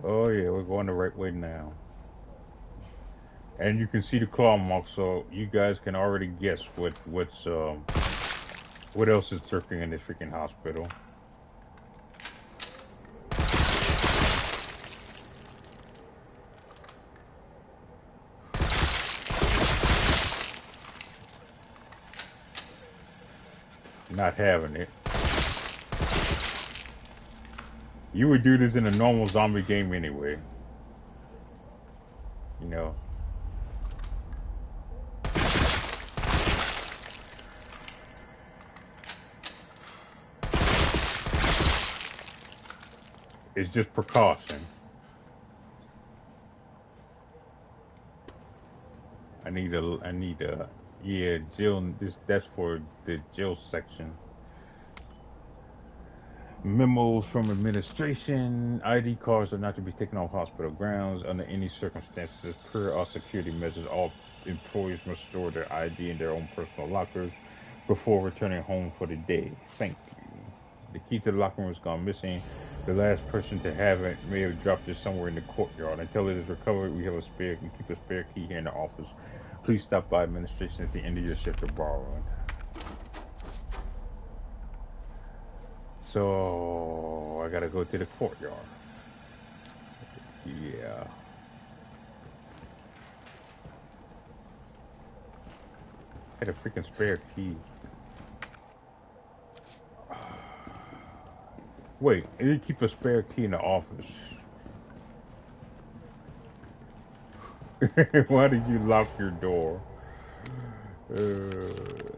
Oh yeah, we're going the right way now. And you can see the claw marks, so you guys can already guess what else is lurking in this freaking hospital. Not having it. You would do this in a normal zombie game anyway. You know. It's just precaution. I need a, yeah, jail, that's for the jail section. Memos from administration. ID cards are not to be taken off hospital grounds under any circumstances. Per our security measures, all employees must store their ID in their own personal lockers before returning home for the day. Thank you. The key to the locker room has gone missing. The last person to have it may have dropped it somewhere in the courtyard. Until it is recovered, we have a spare. We keep a spare key here in the office. Please stop by administration at the end of your shift to borrow it. So I gotta go to the courtyard. Yeah. I had a freaking spare key. Wait, I didn't keep a spare key in the office. Why did you lock your door?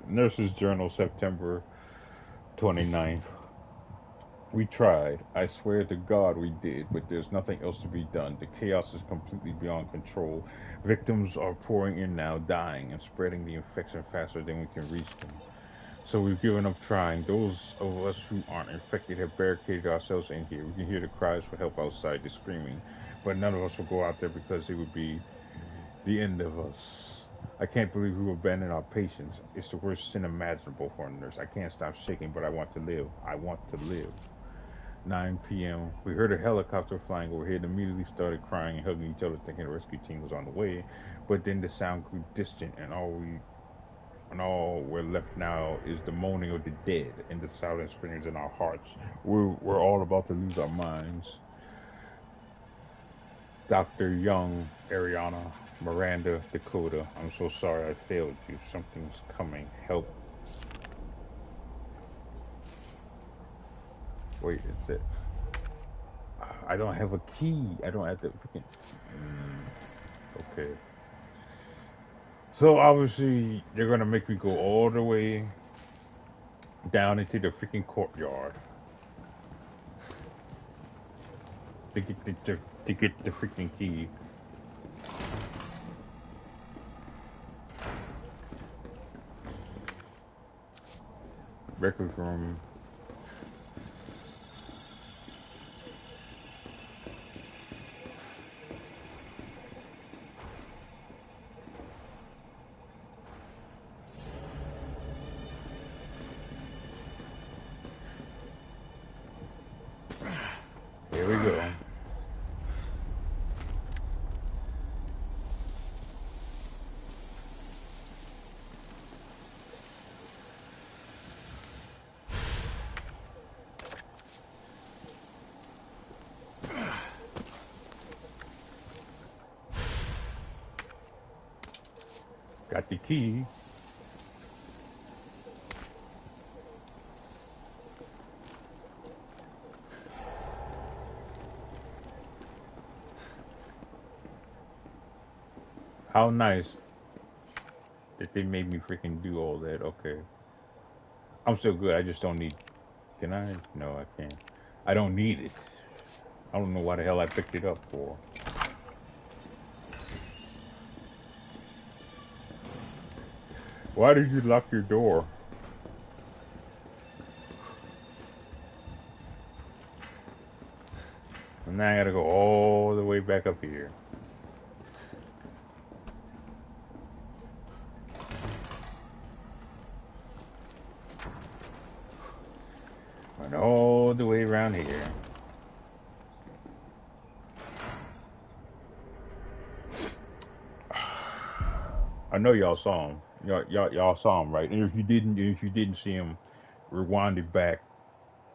Nurse's Journal, September 29th. We tried. I swear to God we did, but there's nothing else to be done. The chaos is completely beyond control. Victims are pouring in now, dying, and spreading the infection faster than we can reach them. So we've given up trying. Those of us who aren't infected have barricaded ourselves in here. We can hear the cries for help outside, the screaming, but none of us will go out there because it would be the end of us. I can't believe we abandoned our patients. It's the worst sin imaginable for a nurse. I can't stop shaking, but I want to live. I want to live. 9 p.m. We heard a helicopter flying overhead and immediately started crying and hugging each other, thinking the rescue team was on the way. But then the sound grew distant, and all we're left now is the moaning of the dead and the silent screams in our hearts. We're all about to lose our minds. Dr. Young, Ariana, Miranda, Dakota, I'm so sorry I failed you. Something's coming. Help. Wait, is it? I don't have a key. I don't have the freaking. Okay. So obviously they're gonna make me go all the way down into the freaking courtyard to get the freaking key. Record room. Here we go. Got the key. How nice that they made me freaking do all that. Okay. I'm still good. I just don't need... Can I? No, I can't. I don't need it. I don't know why the hell I picked it up for. Why did you lock your door? And now I gotta go all the way back up here. Went all the way around here. I know y'all saw him. Y'all saw him, right? And if you didn't see him, rewind it back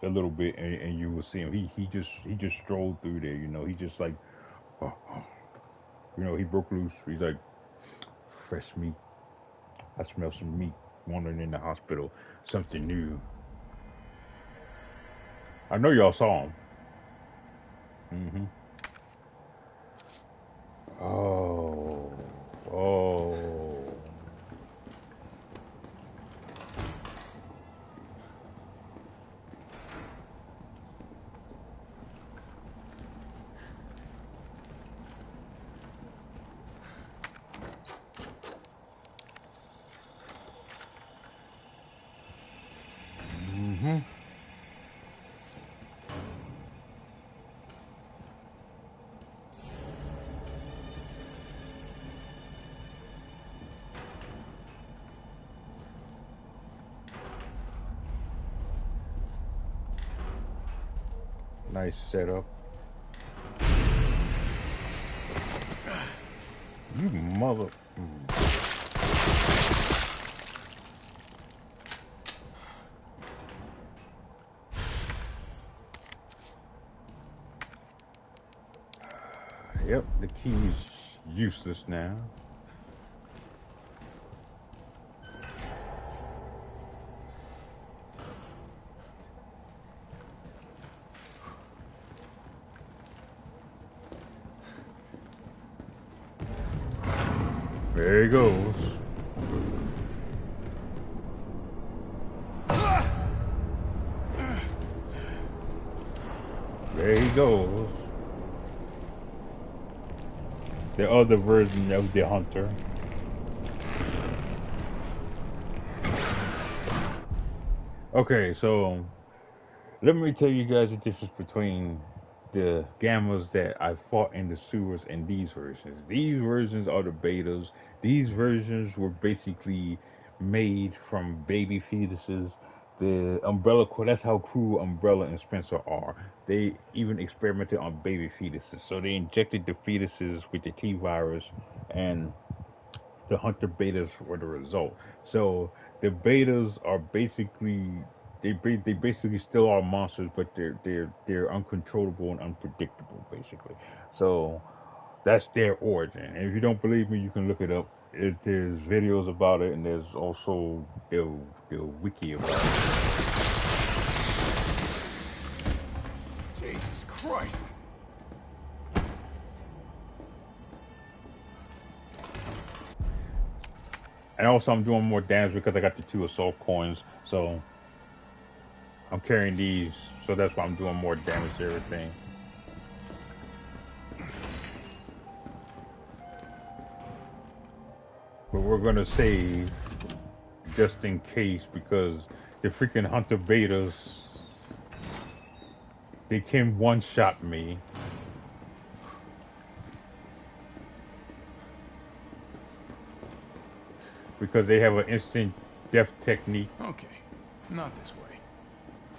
a little bit, and you will see him. He just strolled through there. You know, he just like, you know, he broke loose. He's like, fresh meat. I smell some meat wandering in the hospital. Something new. I know y'all saw him. Oh. Nice setup. You mother. Yep, the key's useless now. There he goes. There he goes. The other version of the hunter. Okay, so let me tell you guys the difference between the gammas that I fought in the sewers and these versions. These versions are the betas. These versions were basically made from baby fetuses. The Umbrella Corps, that's how cruel Umbrella and Spencer are. They even experimented on baby fetuses. So they injected the fetuses with the T virus, and the hunter betas were the result. So the betas are basically they basically still are monsters, but they're uncontrollable and unpredictable basically. So that's their origin. And if you don't believe me, you can look it up. There's videos about it, and there's also the wiki about it. Jesus Christ! And also, I'm doing more damage because I got the 2 assault coins, so I'm carrying these, so that's why I'm doing more damage to everything. But we're gonna save just in case, because the freaking hunter betas, they can one-shot me. Because they have an instant death technique. Okay, not this way.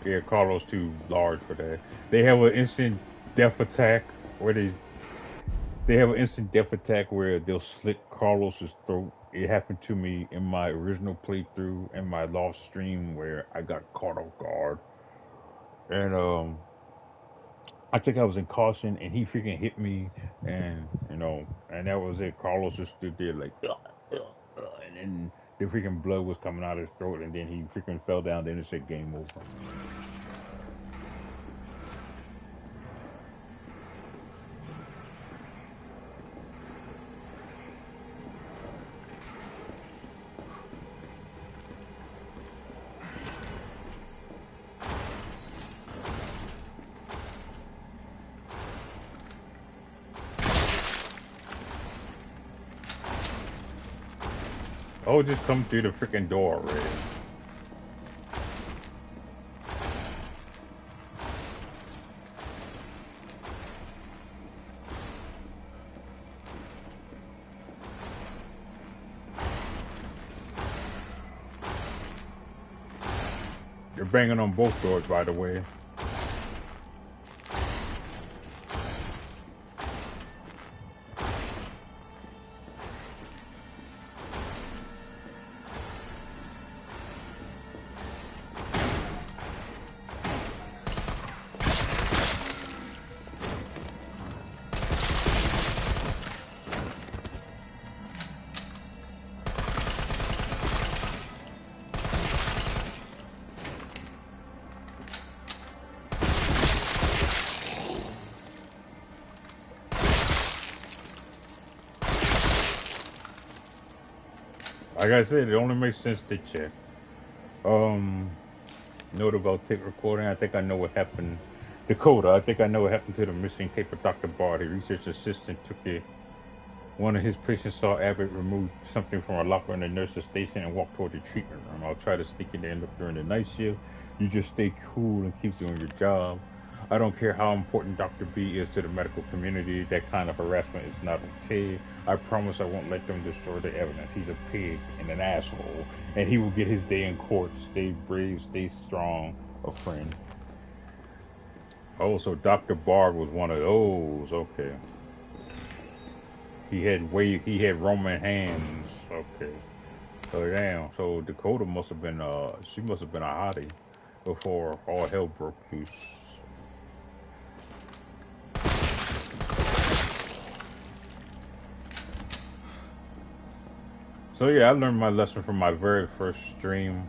Yeah, Carlos too large for that. They have an instant death attack where they have an instant death attack where they'll slit Carlos's throat. It happened to me in my original playthrough and my lost stream where I got caught off guard. And I think I was in caution and he freaking hit me, and and that was it. Carlos just stood there like and then the freaking blood was coming out of his throat, and then he freaking fell down. Then it said game over. Oh, just come through the freaking door already. You're banging on both doors, by the way. Like I said, it only makes sense to check. Note about tape recording. I think I know what happened. Dakota, I think I know what happened to the missing tape of Dr. Bard. The research assistant took it. One of his patients saw Abbott remove something from a locker in the nurse's station and walk toward the treatment room. I'll try to sneak in there and look during the night shift. You just stay cool and keep doing your job. I don't care how important Dr. B is to the medical community. That kind of harassment is not okay. I promise I won't let them destroy the evidence. He's a pig and an asshole, and he will get his day in court. Stay brave, stay strong, a friend. Oh, so Dr. Bard was one of those. Okay. He had Roman hands. Okay. So damn. So Dakota must have been she must have been a hottie before all hell broke loose. So yeah, I learned my lesson from my very first stream.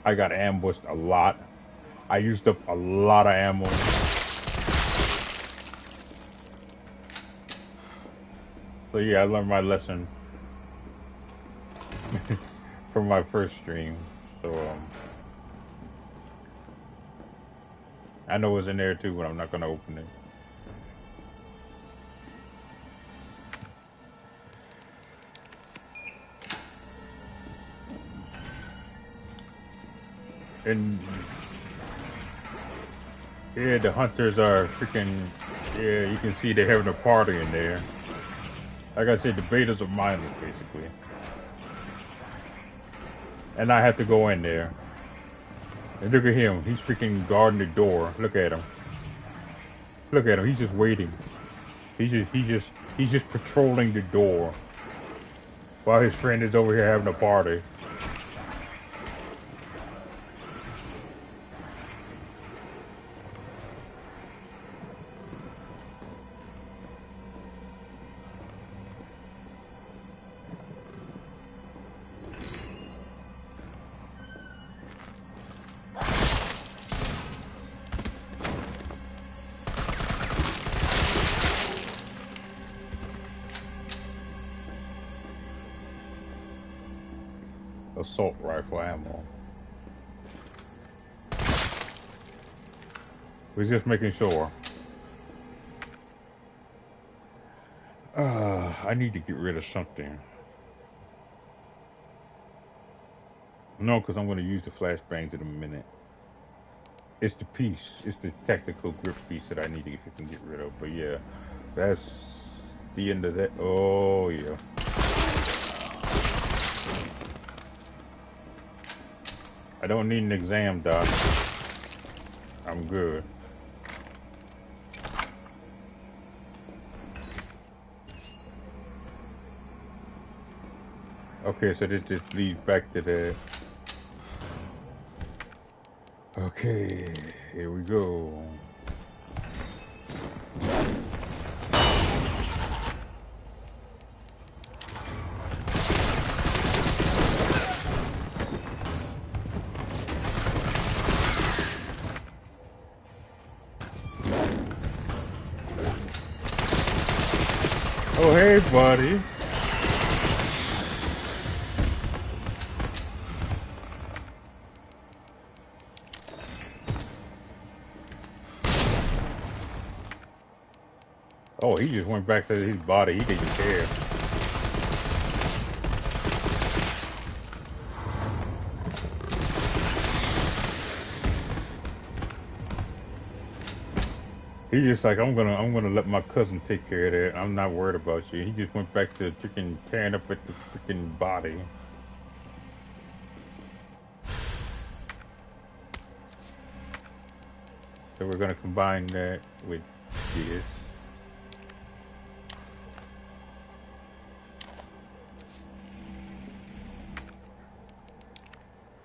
I got ambushed a lot. I used up a lot of ammo. So yeah, I learned my lesson from my first stream. So I know it's in there too, but I'm not gonna open it. And yeah, the hunters are freaking, yeah, you can see they're having a party in there. Like I said, the betas are mindless, basically. And I have to go in there. And look at him, he's freaking guarding the door. Look at him. Look at him, he's just waiting. He's just patrolling the door. While his friend is over here having a party. Assault rifle ammo. We're just making sure. I need to get rid of something. No, because I'm going to use the flashbangs in a minute. It's the piece. It's the tactical grip piece that I need to get rid of. But yeah, that's the end of that. Oh yeah. I don't need an exam, Doc. I'm good. Okay, so this just leads back to the... Okay, here we go. Oh, hey, buddy. Oh, he just went back to his body. He didn't care. He just like, I'm gonna let my cousin take care of that. I'm not worried about you. He just went back to freaking tearing up at the freaking body. So we're gonna combine that with this.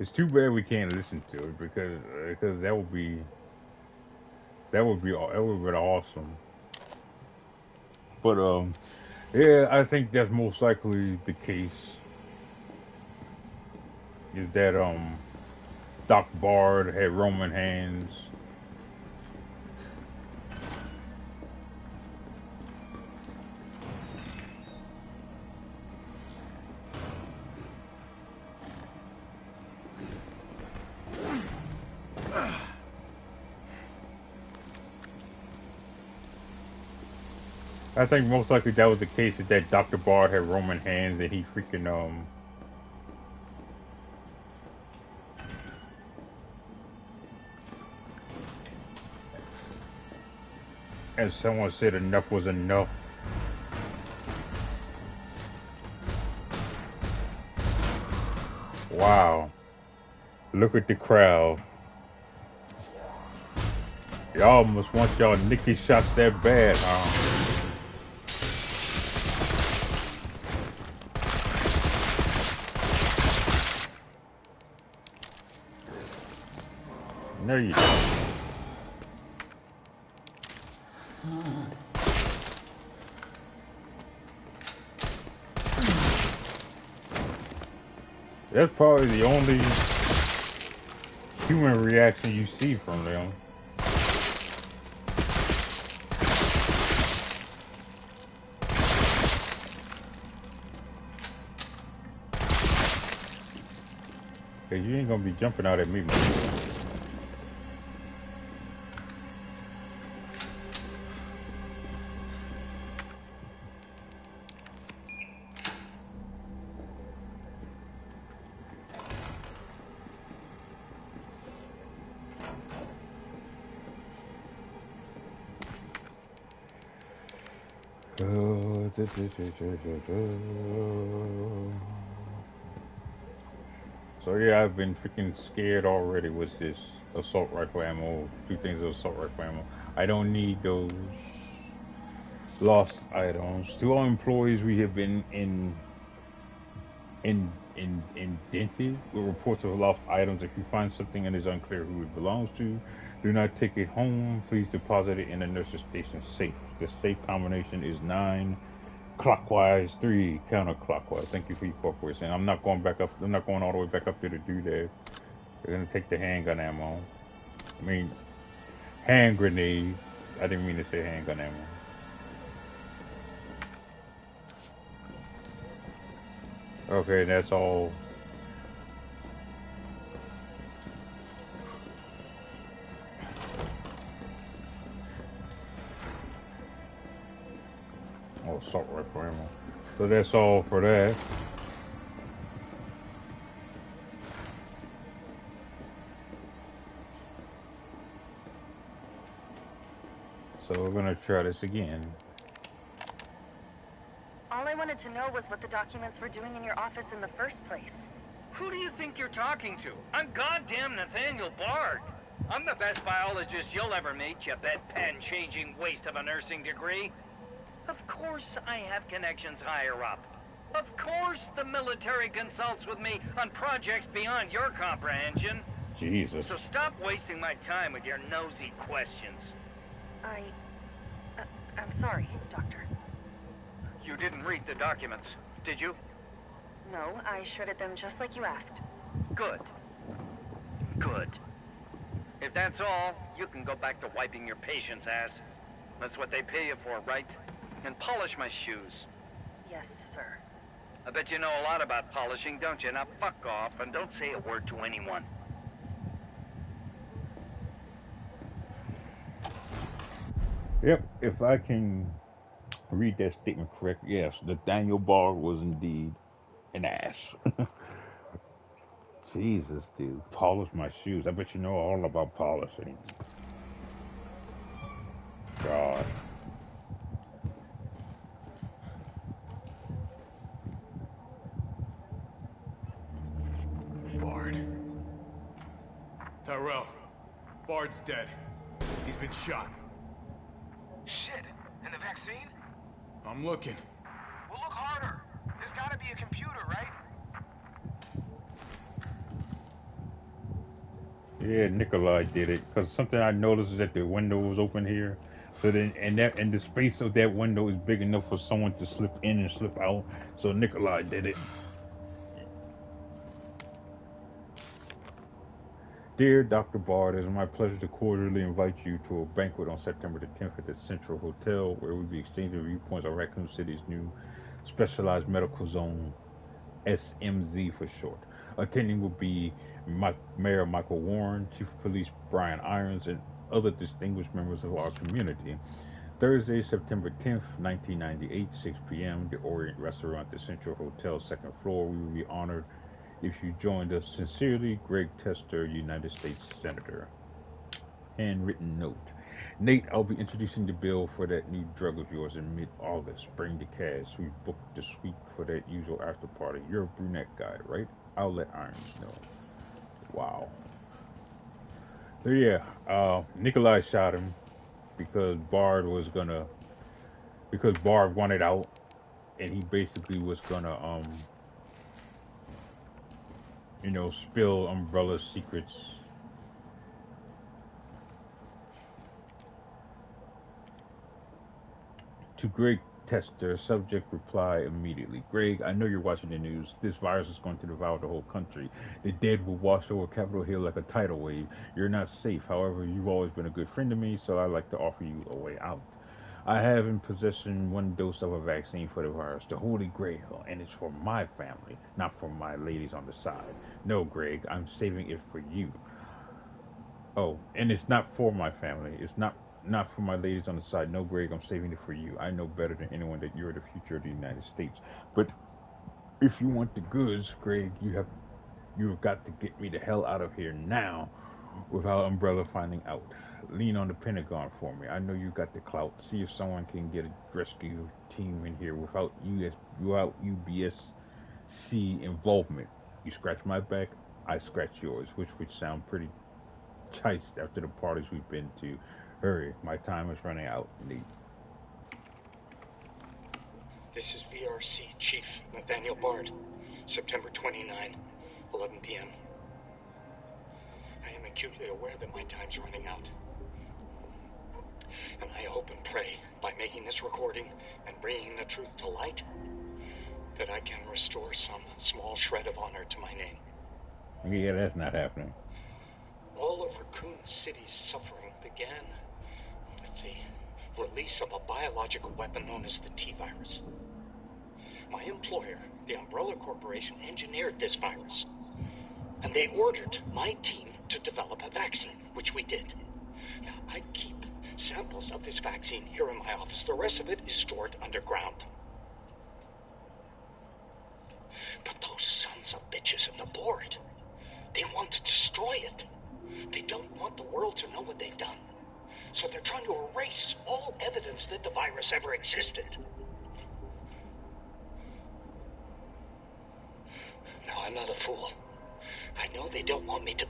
It's too bad we can't listen to it because that would be awesome. But yeah, I think that's most likely the case. Is that Doc Bard had Roman hands. I think most likely that was the case, is that Dr. Bard had Roman hands and he freaking as someone said, enough was enough. Wow. Look at the crowd. Y'all must want y'all Nicky shots that bad, huh? No, you don't. That's probably the only human reaction you see from them. Cause you ain't gonna be jumping out at me, man. So yeah, I've been freaking scared already with this assault rifle ammo. Two things of assault rifle ammo. I don't need those lost items. To all employees, we have been indented with reports of lost items. If you find something and it is unclear who it belongs to, do not take it home. Please deposit it in the nurse's station safe. The safe combination is 9 clockwise, 3 counterclockwise. Thank you for your cooperation. I'm not going back up. I'm not going all the way back up there to do that. They're gonna take the handgun ammo. I mean, hand grenades. I didn't mean to say handgun ammo. Okay, that's all. Oh, assault rifle ammo. So that's all for that. So we're gonna try this again. All I wanted to know was what the documents were doing in your office in the first place. Who do you think you're talking to? I'm goddamn Nathaniel Bard. I'm the best biologist you'll ever meet, you bedpan-changing waste of a nursing degree. Of course I have connections higher up. Of course the military consults with me on projects beyond your comprehension. Jesus. So stop wasting my time with your nosy questions. I'm sorry, Doctor. You didn't read the documents, did you? No, I shredded them just like you asked. Good. Good. If that's all, you can go back to wiping your patient's ass. That's what they pay you for, right? And polish my shoes. Yes, sir. I bet you know a lot about polishing, don't you? Now fuck off and don't say a word to anyone. Yep, if I can read that statement correct, yes, Nathaniel Bard was indeed an ass. Jesus, dude. Polish my shoes. I bet you know all about polishing. God. Bard. Tyrell. Bard's dead. He's been shot. Shit. And the vaccine? I'm looking. Well, look harder. There's gotta be a computer, right? Yeah, Nikolai did it. Because something I noticed is that the window was open here. So then, and the space of that window is big enough for someone to slip in and slip out. So Nikolai did it. Dear Dr. Bard, it is my pleasure to cordially invite you to a banquet on September the 10th at the Central Hotel, where we'll be exchanging viewpoints on Raccoon City's new Specialized Medical Zone, SMZ for short. Attending will be Mayor Michael Warren, Chief of Police Brian Irons, and other distinguished members of our community. Thursday, September 10th, 1998, 6 p.m., the Orient Restaurant at the Central Hotel, second floor. We will be honored if you joined us. Sincerely, Greg Tester, United States Senator. Handwritten note. Nate, I'll be introducing the bill for that new drug of yours in mid-August. Bring the cash. We booked the suite for that usual after party. You're a brunette guy, right? I'll let Irons know. Wow. So yeah, Nikolai shot him because Bard wanted out, and he basically was gonna spill Umbrella's secrets. To Greg Tester, subject reply immediately. Greg, I know you're watching the news. This virus is going to devour the whole country. The dead will wash over Capitol Hill like a tidal wave. You're not safe. However, you've always been a good friend to me, so I'd like to offer you a way out. I have in possession one dose of a vaccine for the virus, the Holy Grail, and it's for my family, not for my ladies on the side. No, Greg, I'm saving it for you. Oh, and it's not for my family. It's not for my ladies on the side. No, Greg, I'm saving it for you. I know better than anyone that you're the future of the United States. But if you want the goods, Greg, you've got to get me the hell out of here now without Umbrella finding out. Lean on the Pentagon for me. I know you got the clout. See if someone can get a rescue team in here without UBSC involvement. You scratch my back, I scratch yours, which would sound pretty chiced after the parties we've been to. Hurry, my time is running out, Nate. This is VRC Chief Nathaniel Bard, September 29, 11 p.m. I am acutely aware that my time's running out. And I hope and pray, by making this recording and bringing the truth to light, that I can restore some small shred of honor to my name. Yeah, that's not happening. All of Raccoon City's suffering began with the release of a biological weapon known as the T-virus. My employer, the Umbrella Corporation, engineered this virus. And they ordered my team to develop a vaccine, which we did. Now, I keep samples of this vaccine here in my office. The rest of it is stored underground. But those sons of bitches at the board, they want to destroy it. They don't want the world to know what they've done. So they're trying to erase all evidence that the virus ever existed. No, I'm not a fool. I know they don't want me to...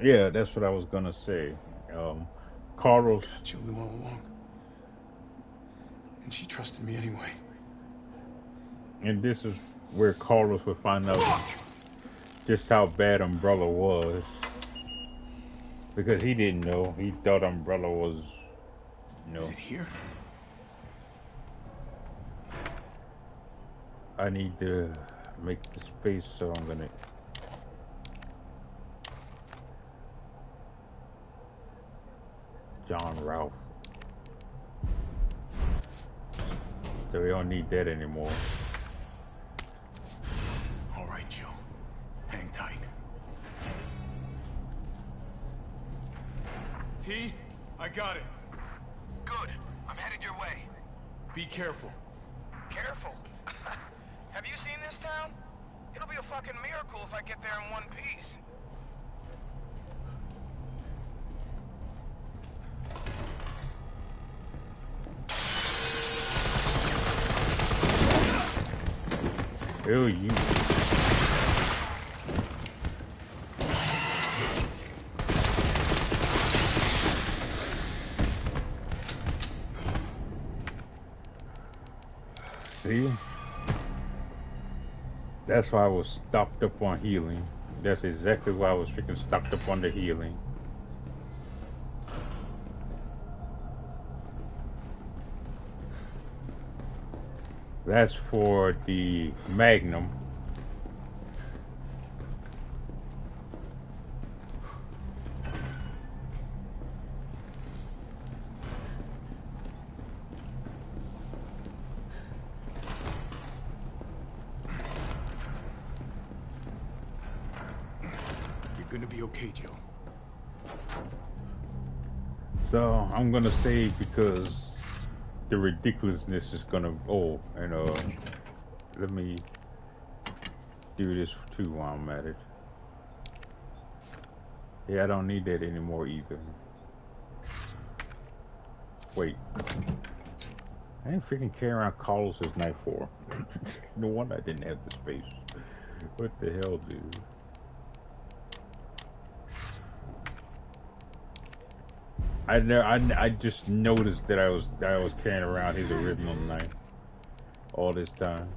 Yeah, that's what I was gonna say. Carlos Jill knew all along. And she trusted me anyway. And this is where Carlos would find out just how bad Umbrella was. Because he didn't know. He thought Umbrella was, Is it here? I need to make the space, so I'm gonna... John Ralph. So we don't need that anymore. All right, Jill. Hang tight. T, I got it. Good. I'm headed your way. Be careful. Careful. Have you seen this town? It'll be a fucking miracle if I get there in one piece. Ew, you. See? That's why I was stocked up on healing. That's exactly why I was freaking stocked up on the healing. That's for the Magnum. You're gonna be okay, Jill. So I'm gonna save because the ridiculousness is gonna let me do this too while I'm at it. Yeah, I don't need that anymore either. Wait. I ain't freaking carrying around Carlos's knife for. No wonder I didn't have the space. What the hell, dude? I just noticed that I was carrying around his original knife all this time.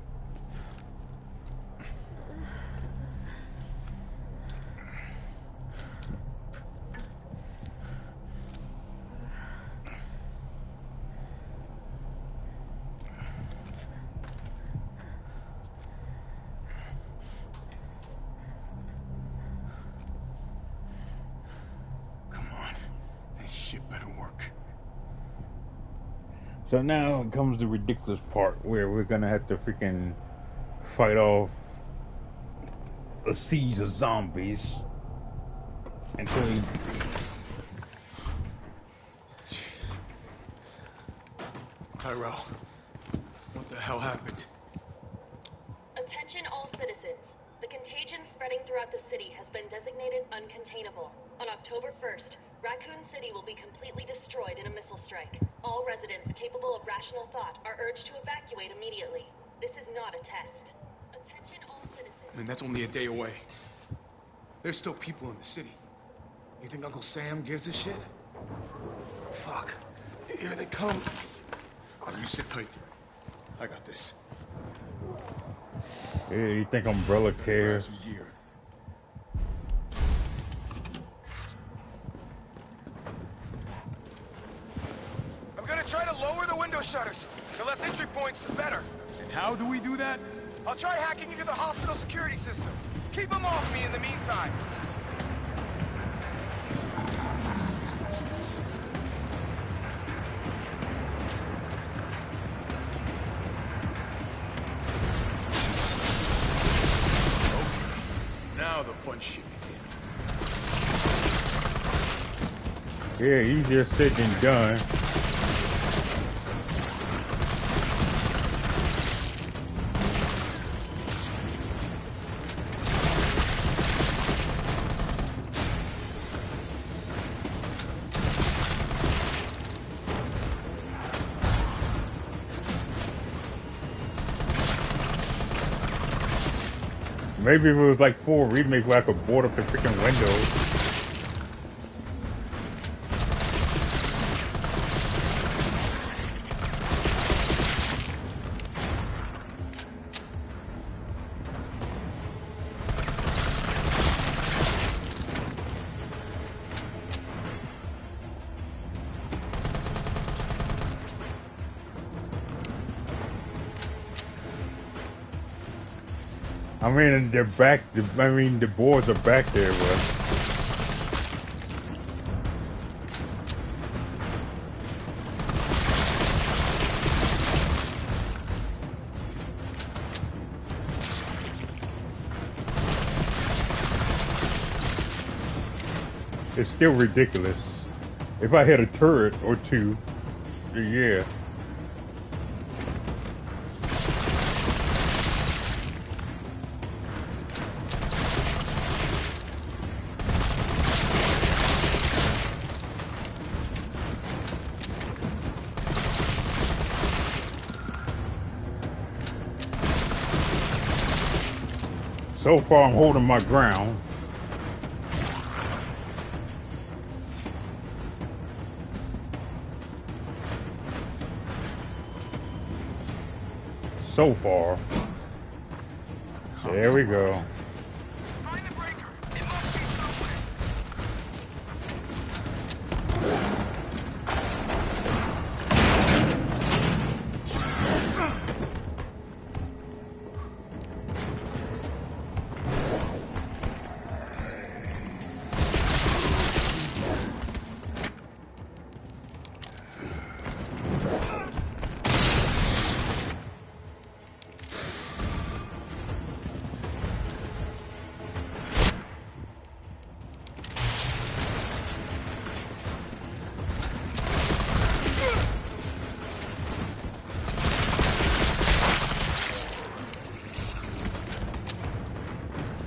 So now comes the ridiculous part where we're gonna have to freaking fight off a siege of zombies until he... Tyrell, what the hell happened? Attention all citizens. The contagion spreading throughout the city has been designated uncontainable. On October 1st, Raccoon City will be completely destroyed in a missile strike. All residents capable of rational thought are urged to evacuate immediately. This is not a test. Attention all citizens. I mean, that's only a day away. There's still people in the city. You think Uncle Sam gives a shit? Fuck. Here they come. Oh, you sit tight. I got this. Yeah, you think Umbrella cares? Some gear. I'm gonna try to lower the window shutters. The less entry points, the better. And how do we do that? I'll try hacking into the hospital security system. Keep them off me in the meantime. Now the fun shit begins. Yeah, easier said than done. Maybe if it was like 4 remakes where I could board up the freaking windows. I mean, they're back. I mean, the boards are back there, but it's still ridiculous. If I had a turret or two, yeah. So far, I'm holding my ground. So far. There we go. Find the breaker. It must be somewhere.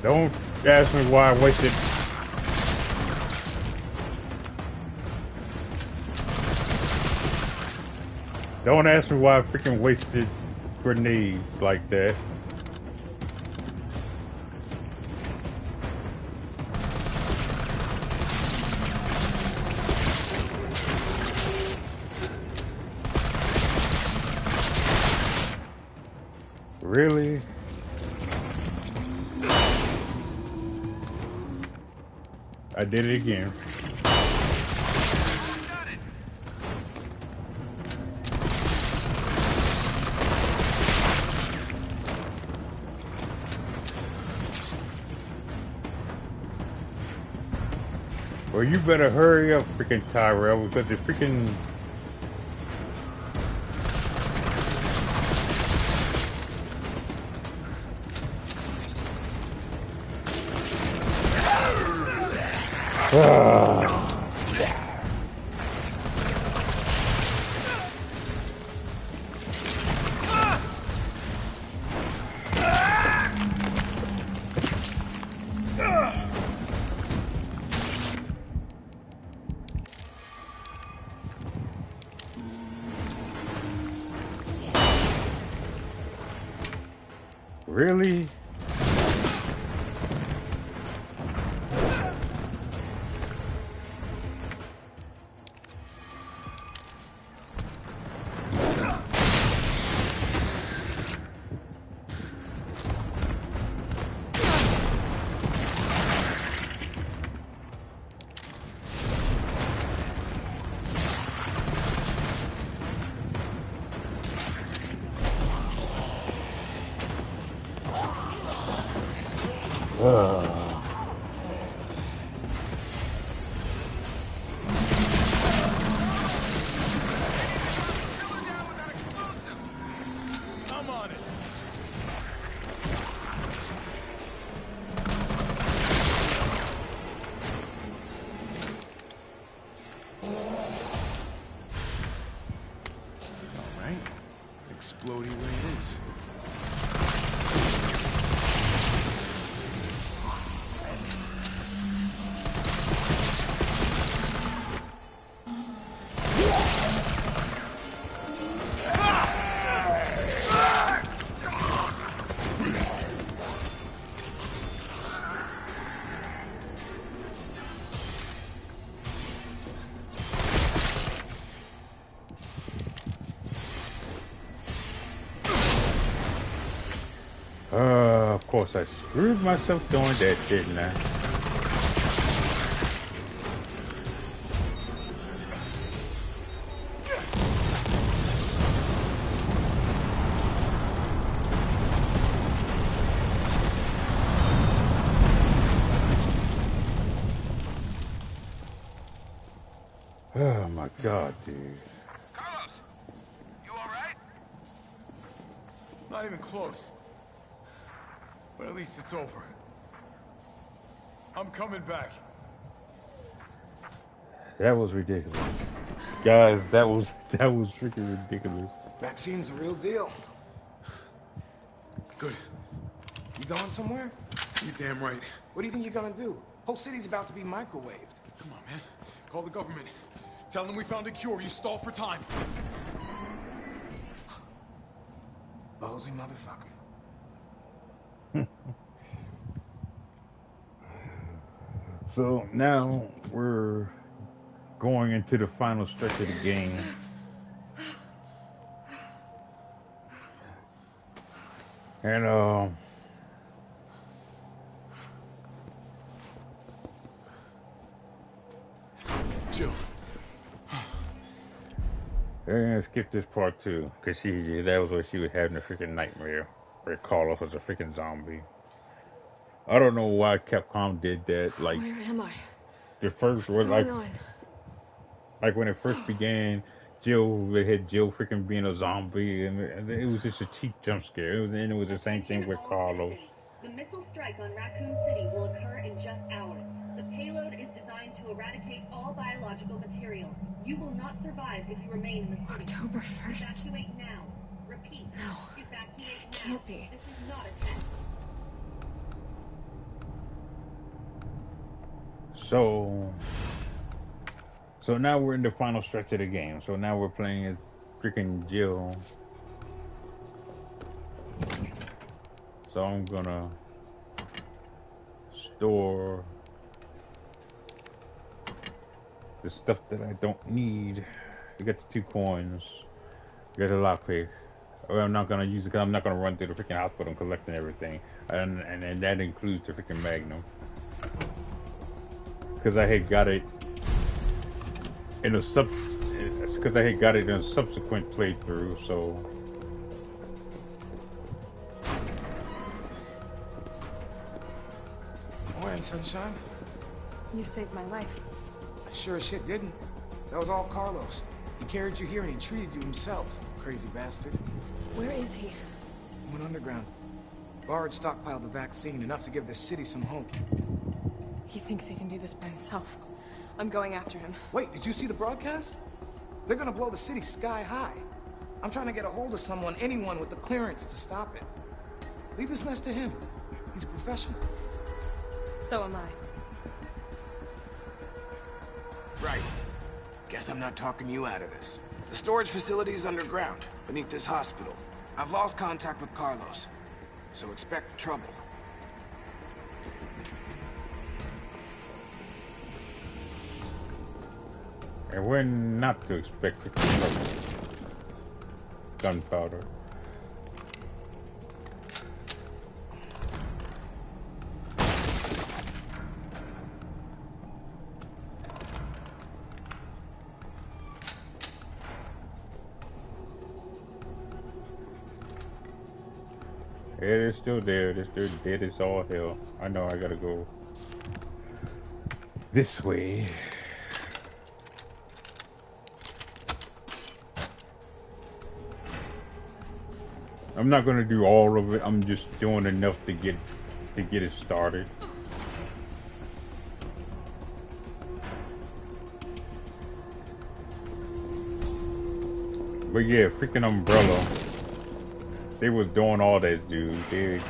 Don't ask me why I wasted. Don't ask me why I freaking wasted grenades like that. Really? I did it again. Well, you better hurry up, freaking Tyrell, because the freaking... Really? I'm on it. All right. Explodey way it is. Of course I screwed myself doing that, didn't I? Oh my god, dude. Carlos, you all right? Not even close. But at least it's over. I'm coming back. That was ridiculous. Guys, that was freaking ridiculous. Vaccine's the real deal. Good. You going somewhere? You damn right. What do you think you're gonna do? Whole city's about to be microwaved. Come on, man. Call the government. Tell them we found a cure. You stall for time. Ballsy motherfucker. So now we're going into the final stretch of the game. And Jill. They're gonna skip this part too, cause that was where she was having a freaking nightmare where Carlos was a freaking zombie. I don't know why Capcom did that. Like, where am I? The first was like when it first began, they had Jill freaking being a zombie, and it was just a cheap jump scare. And it was the same thing with Carlos. The missile strike on Raccoon City will occur in just hours. The payload is designed to eradicate all biological material. You will not survive if you remain in the city. October 1st? Evacuate now. Repeat. No. Evacuate now. Can't be. This is not a test. So now we're in the final stretch of the game. So now we're playing as freaking Jill. So I'm gonna store the stuff that I don't need. I got the 2 coins. I got the lockpick. Well, I'm not gonna use it because I'm not gonna run through the freaking hospital and collecting everything, and that includes the freaking Magnum. Because I had got it in a subsequent playthrough, so. Morning, sunshine. You saved my life. I sure as shit didn't. That was all Carlos. He carried you here and he treated you himself, crazy bastard. Where is he? He went underground. Bard stockpiled the vaccine, enough to give the city some hope. He thinks he can do this by himself. I'm going after him. Wait, did you see the broadcast? They're gonna blow the city sky high. I'm trying to get a hold of someone, anyone with the clearance to stop it. Leave this mess to him. He's a professional. So am I. Right. Guess I'm not talking you out of this. The storage facility is underground, beneath this hospital. I've lost contact with Carlos, so expect trouble. And when not to expect gunpowder. Yeah, they're still there. They're still dead as all hell. I know I gotta go this way. I'm not gonna do all of it. I'm just doing enough to get it started. But yeah, freaking Umbrella. They was doing all that, dude. They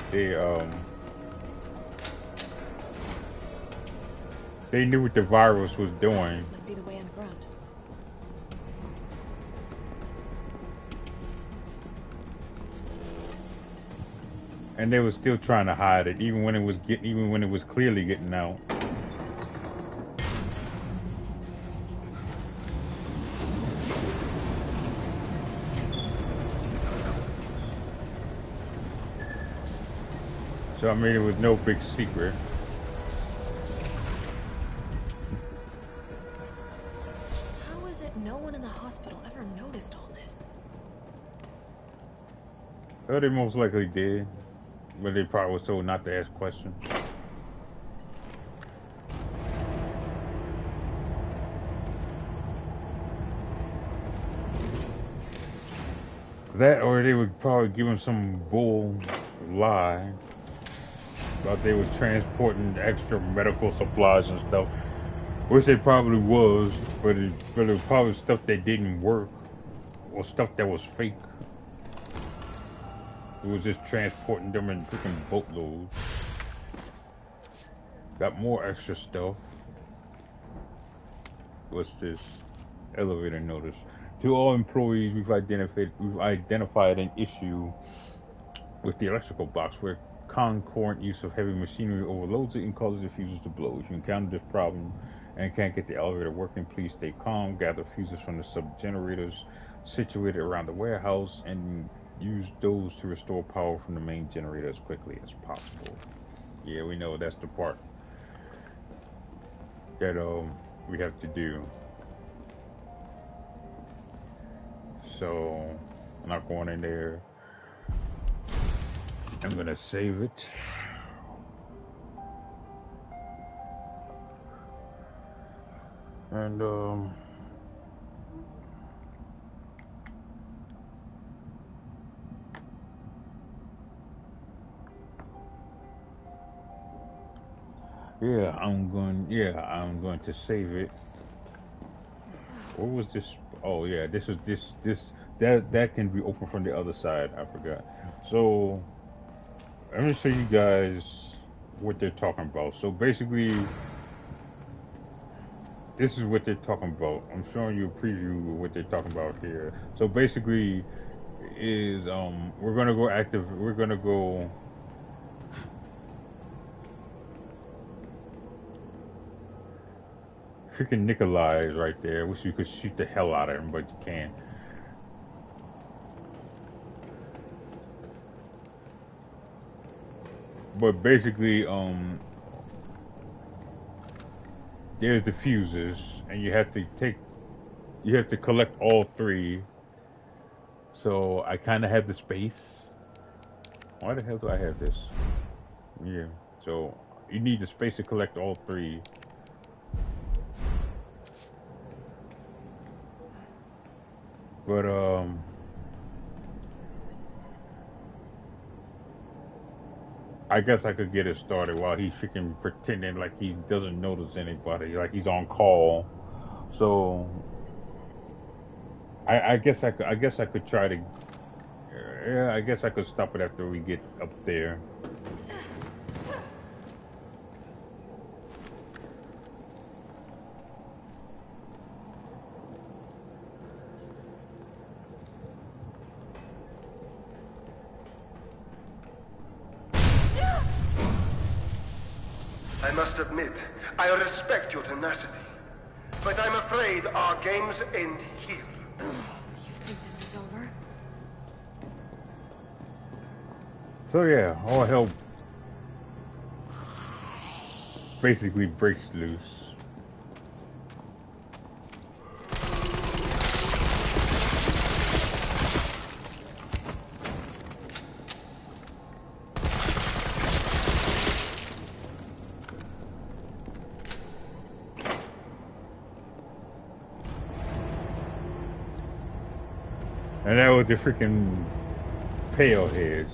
knew what the virus was doing. This must be the way underground. And they were still trying to hide it, even when it was clearly getting out. So I mean, it was no big secret. How is it no one in the hospital ever noticed all this? Well, they most likely did. But they probably was told not to ask questions. That, or they would probably give him some bull lie about they was transporting extra medical supplies and stuff, which they probably was, but it was probably stuff that didn't work, or stuff that was fake. It was just transporting them in freaking boatloads. Got more extra stuff. What's this? Elevator notice. To all employees, we've identified an issue with the electrical box where concurrent use of heavy machinery overloads it and causes the fuses to blow. If you encounter this problem and can't get the elevator working, please stay calm. Gather fuses from the sub-generators situated around the warehouse and use those to restore power from the main generator as quickly as possible. Yeah, we know that's the part that we have to do. So I'm not going in there. I'm gonna save it. And I'm going to save it. What was this? Oh yeah, that can be opened from the other side. I forgot. So let me show you guys what they're talking about. So basically, this is what they're talking about. I'm showing you a preview of what they're talking about here. So basically, is we're gonna go active. We're gonna go. Freaking Nikolai is right there. Wish you could shoot the hell out of him, but you can't. But basically, there's the fuses, and you have to collect all three. So I kind of have the space. Why the hell do I have this? Yeah. So you need the space to collect all three. But I guess I could get it started while he's freaking pretending like he doesn't notice anybody, like he's on call. So I guess I could try to. Yeah, I guess I could stop it after we get up there. I must admit, I respect your tenacity, but I'm afraid our games end here. You think this is over? So yeah, all hell basically breaks loose. And that was the freaking pale heads.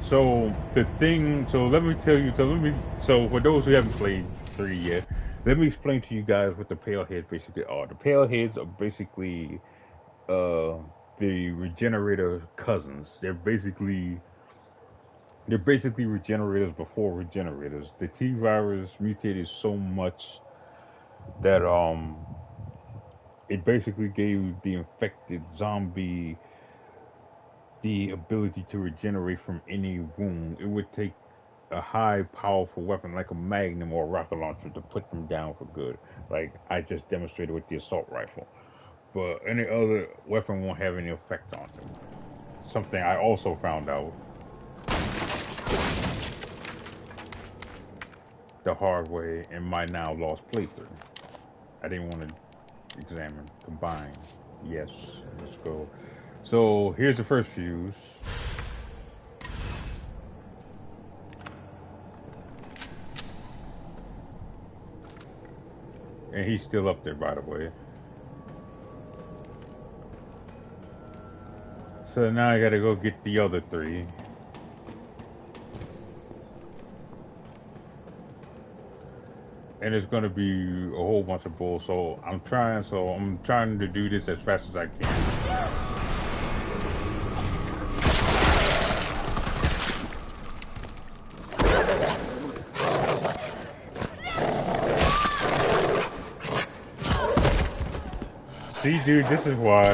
So the thing, so let me tell you, so for those who haven't played 3 yet, let me explain to you guys what the pale heads basically are. The pale heads are basically the regenerator cousins. They're basically regenerators before regenerators. The T-virus mutated so much that it basically gave the infected zombie the ability to regenerate from any wound. It would take a high powerful weapon like a magnum or a rocket launcher to put them down for good. Like I just demonstrated with the assault rifle. But any other weapon won't have any effect on them. Something I also found out the hard way in my now lost playthrough. I didn't want to examine, combine. Yes, let's go. So here's the first fuse. And he's still up there, by the way. So now I gotta go get the other three. And it's gonna be a whole bunch of bull. So I'm trying to do this as fast as I can. See, dude, this is why.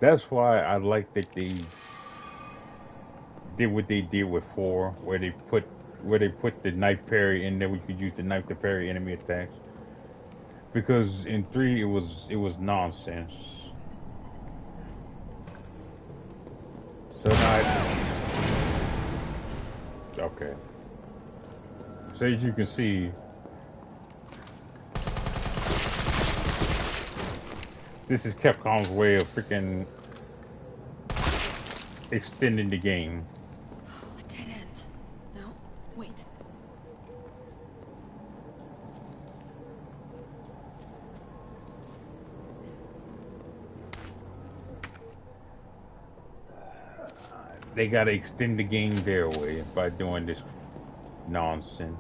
That's why I like that they did what they did with 4, where they put the knife parry in there. We could use the knife to parry enemy attacks. Because in 3 it was nonsense. So now okay. So as you can see, this is Capcom's way of freaking extending the game. A dead end. No, wait. They gotta extend the game their way by doing this nonsense.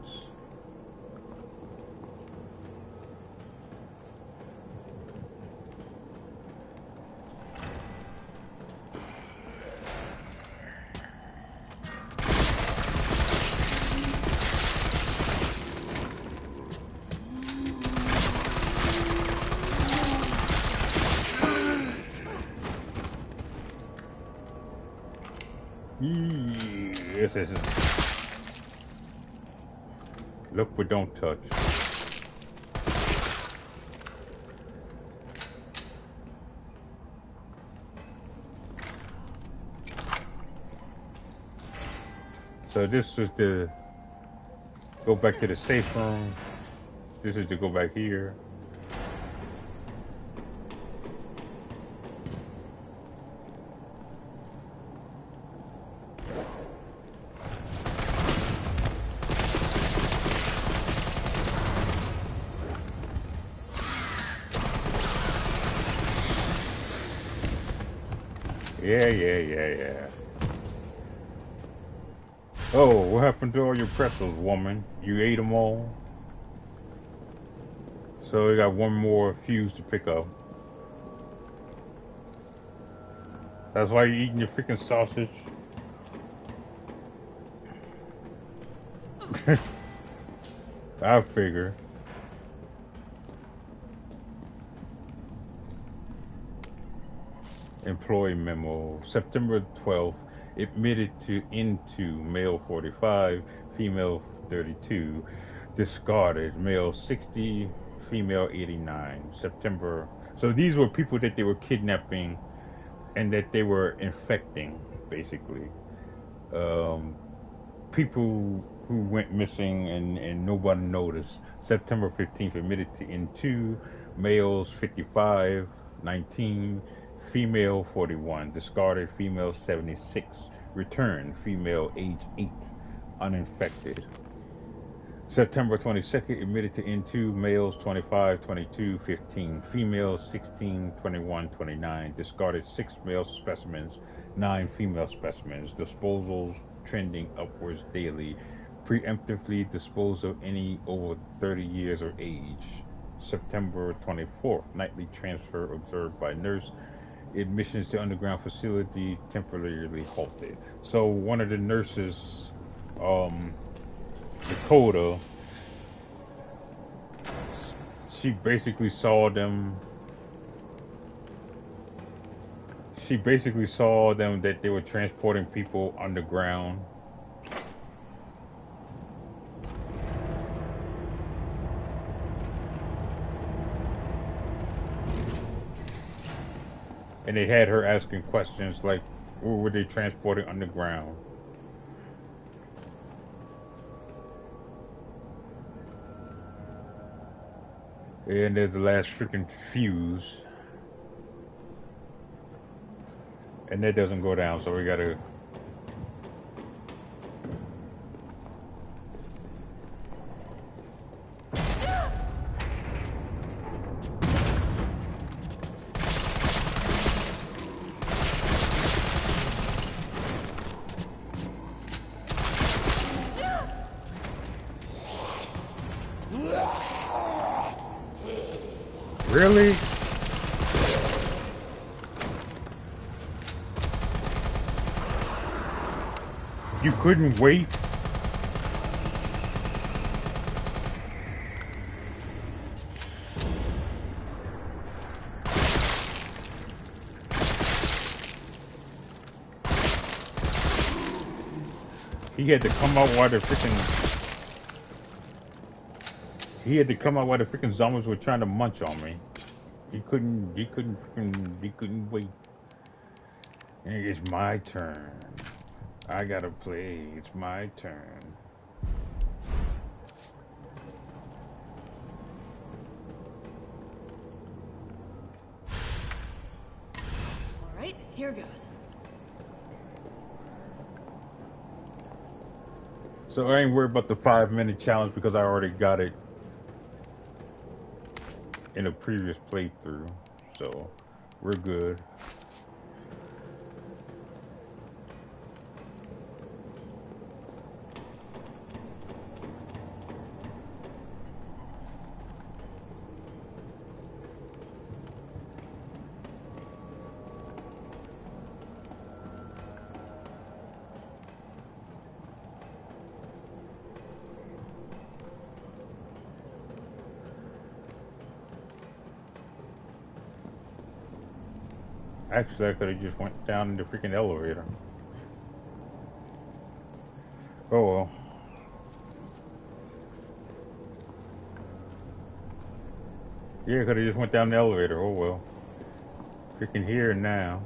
Yes, yes, yes. Look but don't touch. So this is the go back to the safe room. This is to go back here. Yeah. Oh, what happened to all your pretzels, woman? You ate them all? So we got one more fuse to pick up. That's why you're eating your freaking sausage? I figure. Employee memo. September 12th. Admitted into male 45, female 32. Discarded male 60, female 89. September. So these were people that they were kidnapping and that they were infecting, basically. People who went missing and nobody noticed. September 15th, admitted into males 55, 19, female 41, discarded female 76, returned female age 8, uninfected. September 22nd, admitted into males 25, 22, 15, females 16, 21, 29, discarded 6 male specimens, 9 female specimens, disposals trending upwards daily, preemptively dispose of any over 30 years of age. September 24th, nightly transfer observed by nurse, admissions to underground facility temporarily halted. So one of the nurses, Dakota, she basically saw them. She basically saw them that they were transporting people underground. And they had her asking questions like, who were they transporting underground? And there's the last freaking fuse. And that doesn't go down, so we gotta... Really? You couldn't wait? He had to come out while the freaking... He had to come out while the freaking zombies were trying to munch on me. He couldn't wait. It's my turn. I gotta play. It's my turn. All right, here goes. So I ain't worried about the 5-minute challenge because I already got it in a previous playthrough, so we're good. Actually, I could have just went down in the freaking elevator. Oh well. Yeah, could have just went down the elevator. Oh well. Freaking here now.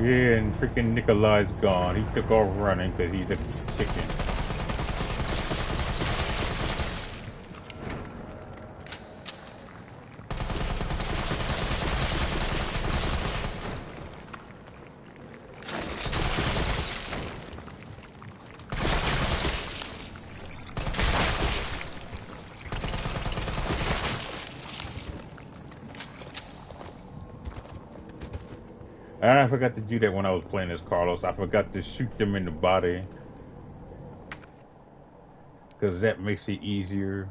Yeah, and freaking Nikolai's gone. He took off running because he's a chicken. And I forgot to do that when I was playing as Carlos. I forgot to shoot them in the body. Because that makes it easier.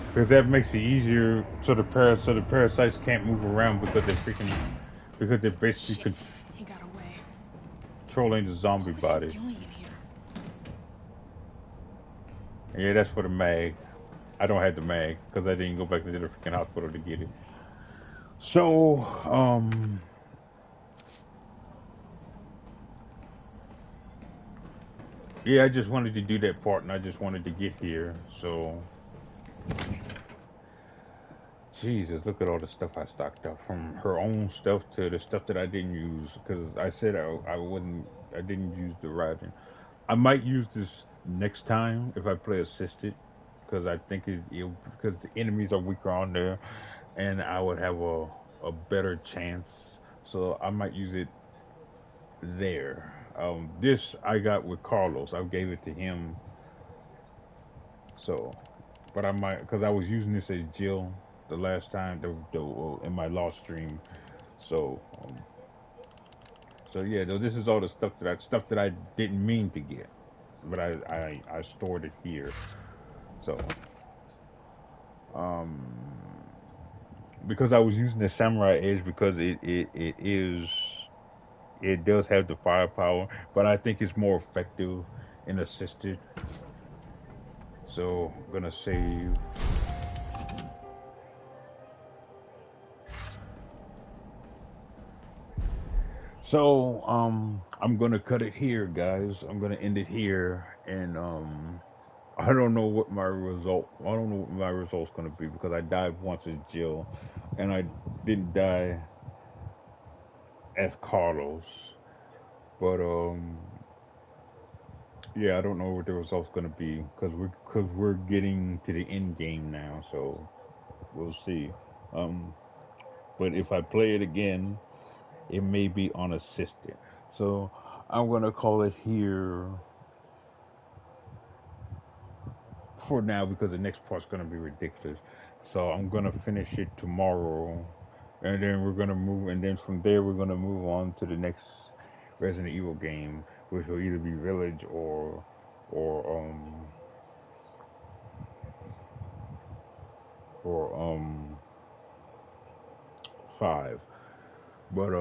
Because that makes it easier so the parasites can't move around because they're basically He got away. controlling the zombie body. Doing in here? Yeah, that's for the mag. I don't have the mag because I didn't go back to the freaking hospital to get it. So, yeah, I just wanted to do that part and I just wanted to get here. So, Jesus, look at all the stuff I stocked up, from her own stuff to the stuff that I didn't use, because I said I didn't use the riding. I might use this next time if I play assisted, because I think because the enemies are weaker on there, and I would have a better chance. So I might use it there. This I got with Carlos. I gave it to him. So, but I might, because I was using this as Jill the last time in my lost stream. So so yeah, though, this is all the stuff that I didn't mean to get, but I stored it here. So because I was using the Samurai Edge because it does have the firepower, but I think it's more effective in assisted. So I'm gonna save. So, I'm gonna cut it here, guys. I'm gonna end it here, and I don't know what my result's gonna be, because I died once as Jill, and I didn't die as Carlos. But yeah, I don't know what the result's gonna be, because we're getting to the end game now, so we'll see. But if I play it again, it may be unassisted. So I'm gonna call it here for now, because the next part's gonna be ridiculous. So I'm gonna finish it tomorrow, and then we're gonna move, and then from there we're gonna move on to the next Resident Evil game, which will either be Village or 5. But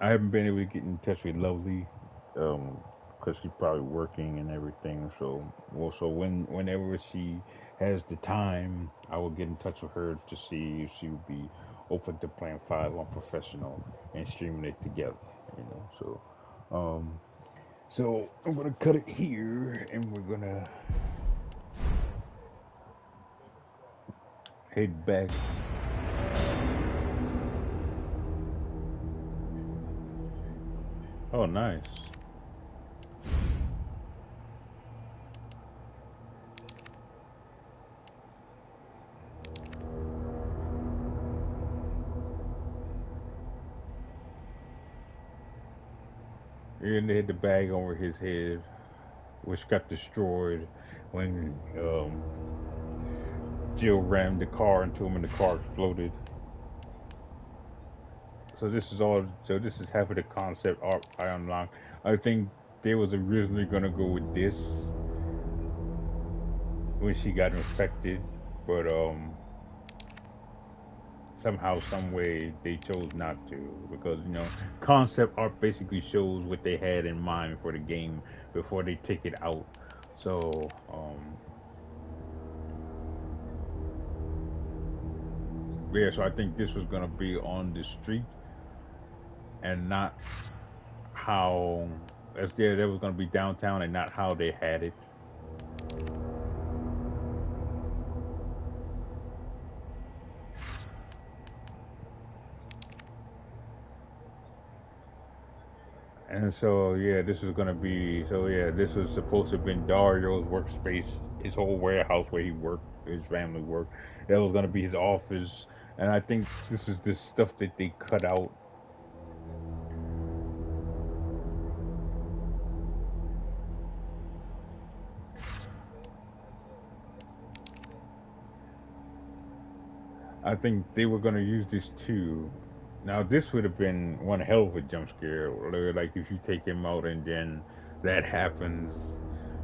I haven't been able to get in touch with Lovely, because she's probably working and everything. So whenever she has the time, I will get in touch with her to see if she would be open to playing 5 on professional and streaming it together. So I'm gonna cut it here, and we're gonna head back. Oh, nice. And they had the bag over his head, which got destroyed when Jill rammed the car into him and the car exploded. So this is half of the concept art I unlocked. I think they was originally gonna go with this when she got infected, but somehow, some way, they chose not to, because concept art basically shows what they had in mind for the game before they take it out. So yeah, so I think this was gonna be on the street and not how as there that was gonna be downtown and not how they had it. And so yeah, this was supposed to have been Dario's workspace, his whole warehouse where he worked, his family worked. That was gonna be his office, and I think this is the stuff that they cut out. I think they were gonna use this too. Now this would have been one hell of a jump scare, like if you take him out and then that happens,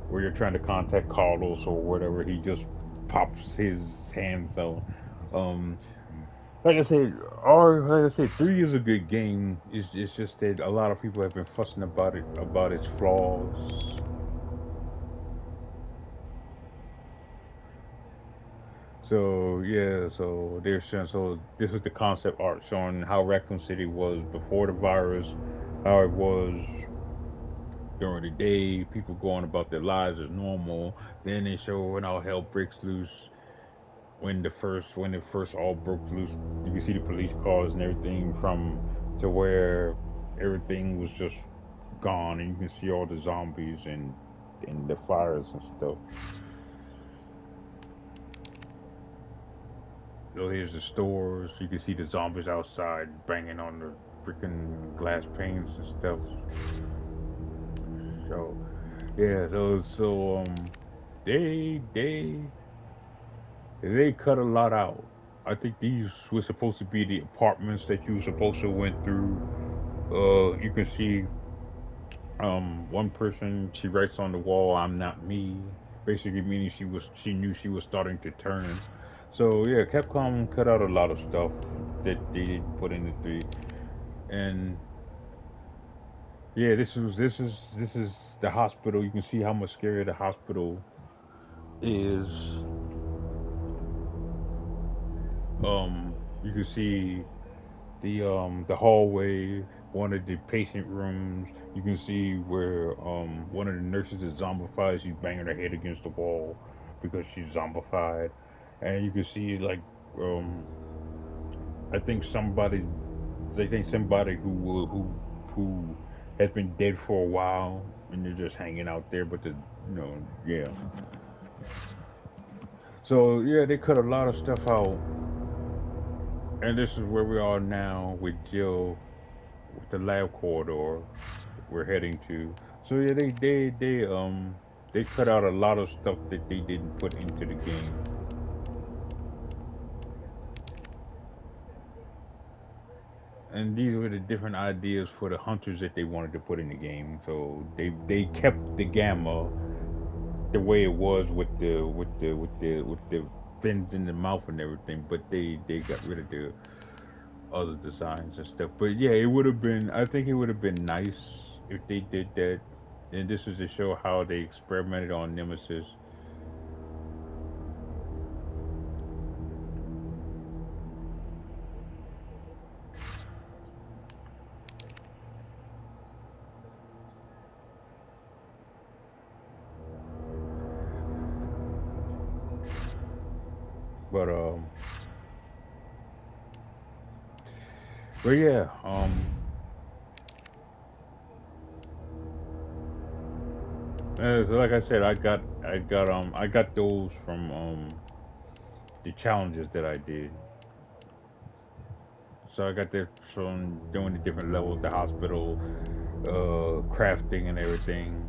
where you're trying to contact Carlos or whatever, he just pops his hands out. Like I said, 3 is a good game. It's just that a lot of people have been fussing about its flaws. So yeah, so they're showing. So this was the concept art showing how Raccoon City was before the virus, how it was during the day, people going about their lives as normal. Then they show when all hell breaks loose, when it first all broke loose. You can see the police cars and everything from to where everything was just gone, and you can see all the zombies and the fires and stuff. So here's the stores. You can see the zombies outside banging on the freaking glass panes and stuff. So yeah, so they cut a lot out. I think these were supposed to be the apartments that you were supposed to went through. You can see one person, she writes on the wall, "I'm not me," basically meaning she knew she was starting to turn. So yeah, Capcom cut out a lot of stuff that they didn't put in the 3, and yeah, this is the hospital. You can see how much scarier the hospital is. You can see the hallway, one of the patient rooms. You can see where one of the nurses is zombified. She's banging her head against the wall because she's zombified. And you can see like I think somebody who has been dead for a while and they're just hanging out there, but yeah. So yeah, they cut a lot of stuff out, and this is where we are now with Jill, with the lab corridor we're heading to. So yeah, they cut out a lot of stuff that they didn't put into the game. And these were the different ideas for the hunters that they wanted to put in the game. So they kept the gamma the way it was with the fins in the mouth and everything, but they got rid of the other designs and stuff. But yeah, I think it would have been nice if they did that. And this is to show how they experimented on Nemesis. But yeah, so like I said, I got those from the challenges that I did. So I got that from doing the different levels, the hospital, crafting and everything.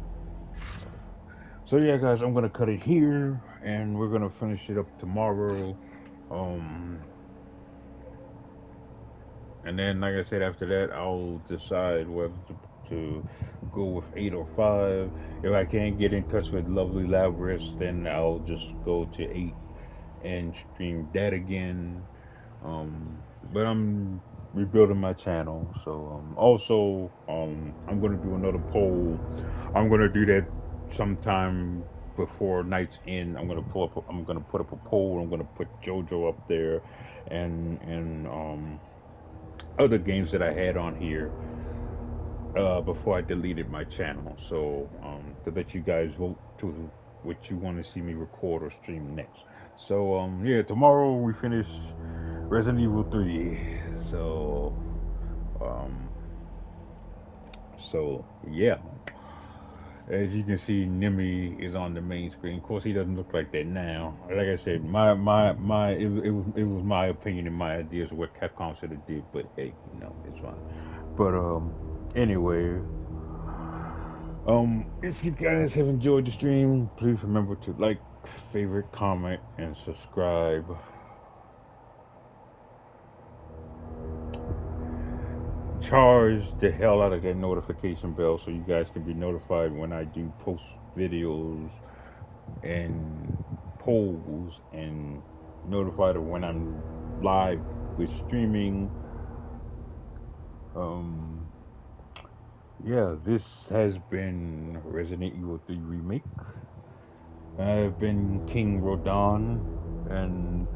So yeah, guys, I'm gonna cut it here, and we're gonna finish it up tomorrow. And then, like I said, after that, I'll decide whether to go with 8 or 5. If I can't get in touch with Lovely Labyrinth, then I'll just go to 8 and stream that again. But I'm rebuilding my channel, so also I'm gonna do another poll. I'm gonna do that sometime before night's end. I'm gonna put up a poll. I'm gonna put JoJo up there, and other games that I had on here before I deleted my channel. So to let you guys vote to what you want to see me record or stream next. So yeah, tomorrow we finish Resident Evil 3. So yeah. As you can see, Nemi is on the main screen. Of course, he doesn't look like that now. Like I said, it was my opinion and my ideas of what Capcom should have did. But hey, it's fine. But anyway, if you guys have enjoyed the stream, please remember to like, favorite, comment, and subscribe. Charge the hell out of that notification bell so you guys can be notified when I do post videos and polls, and notified of when I'm live with streaming. Yeah, this has been Resident Evil 3 Remake. I've been King Rodon, and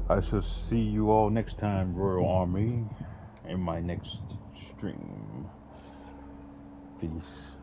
I shall see you all next time, Royal Army, in my next stream. Peace.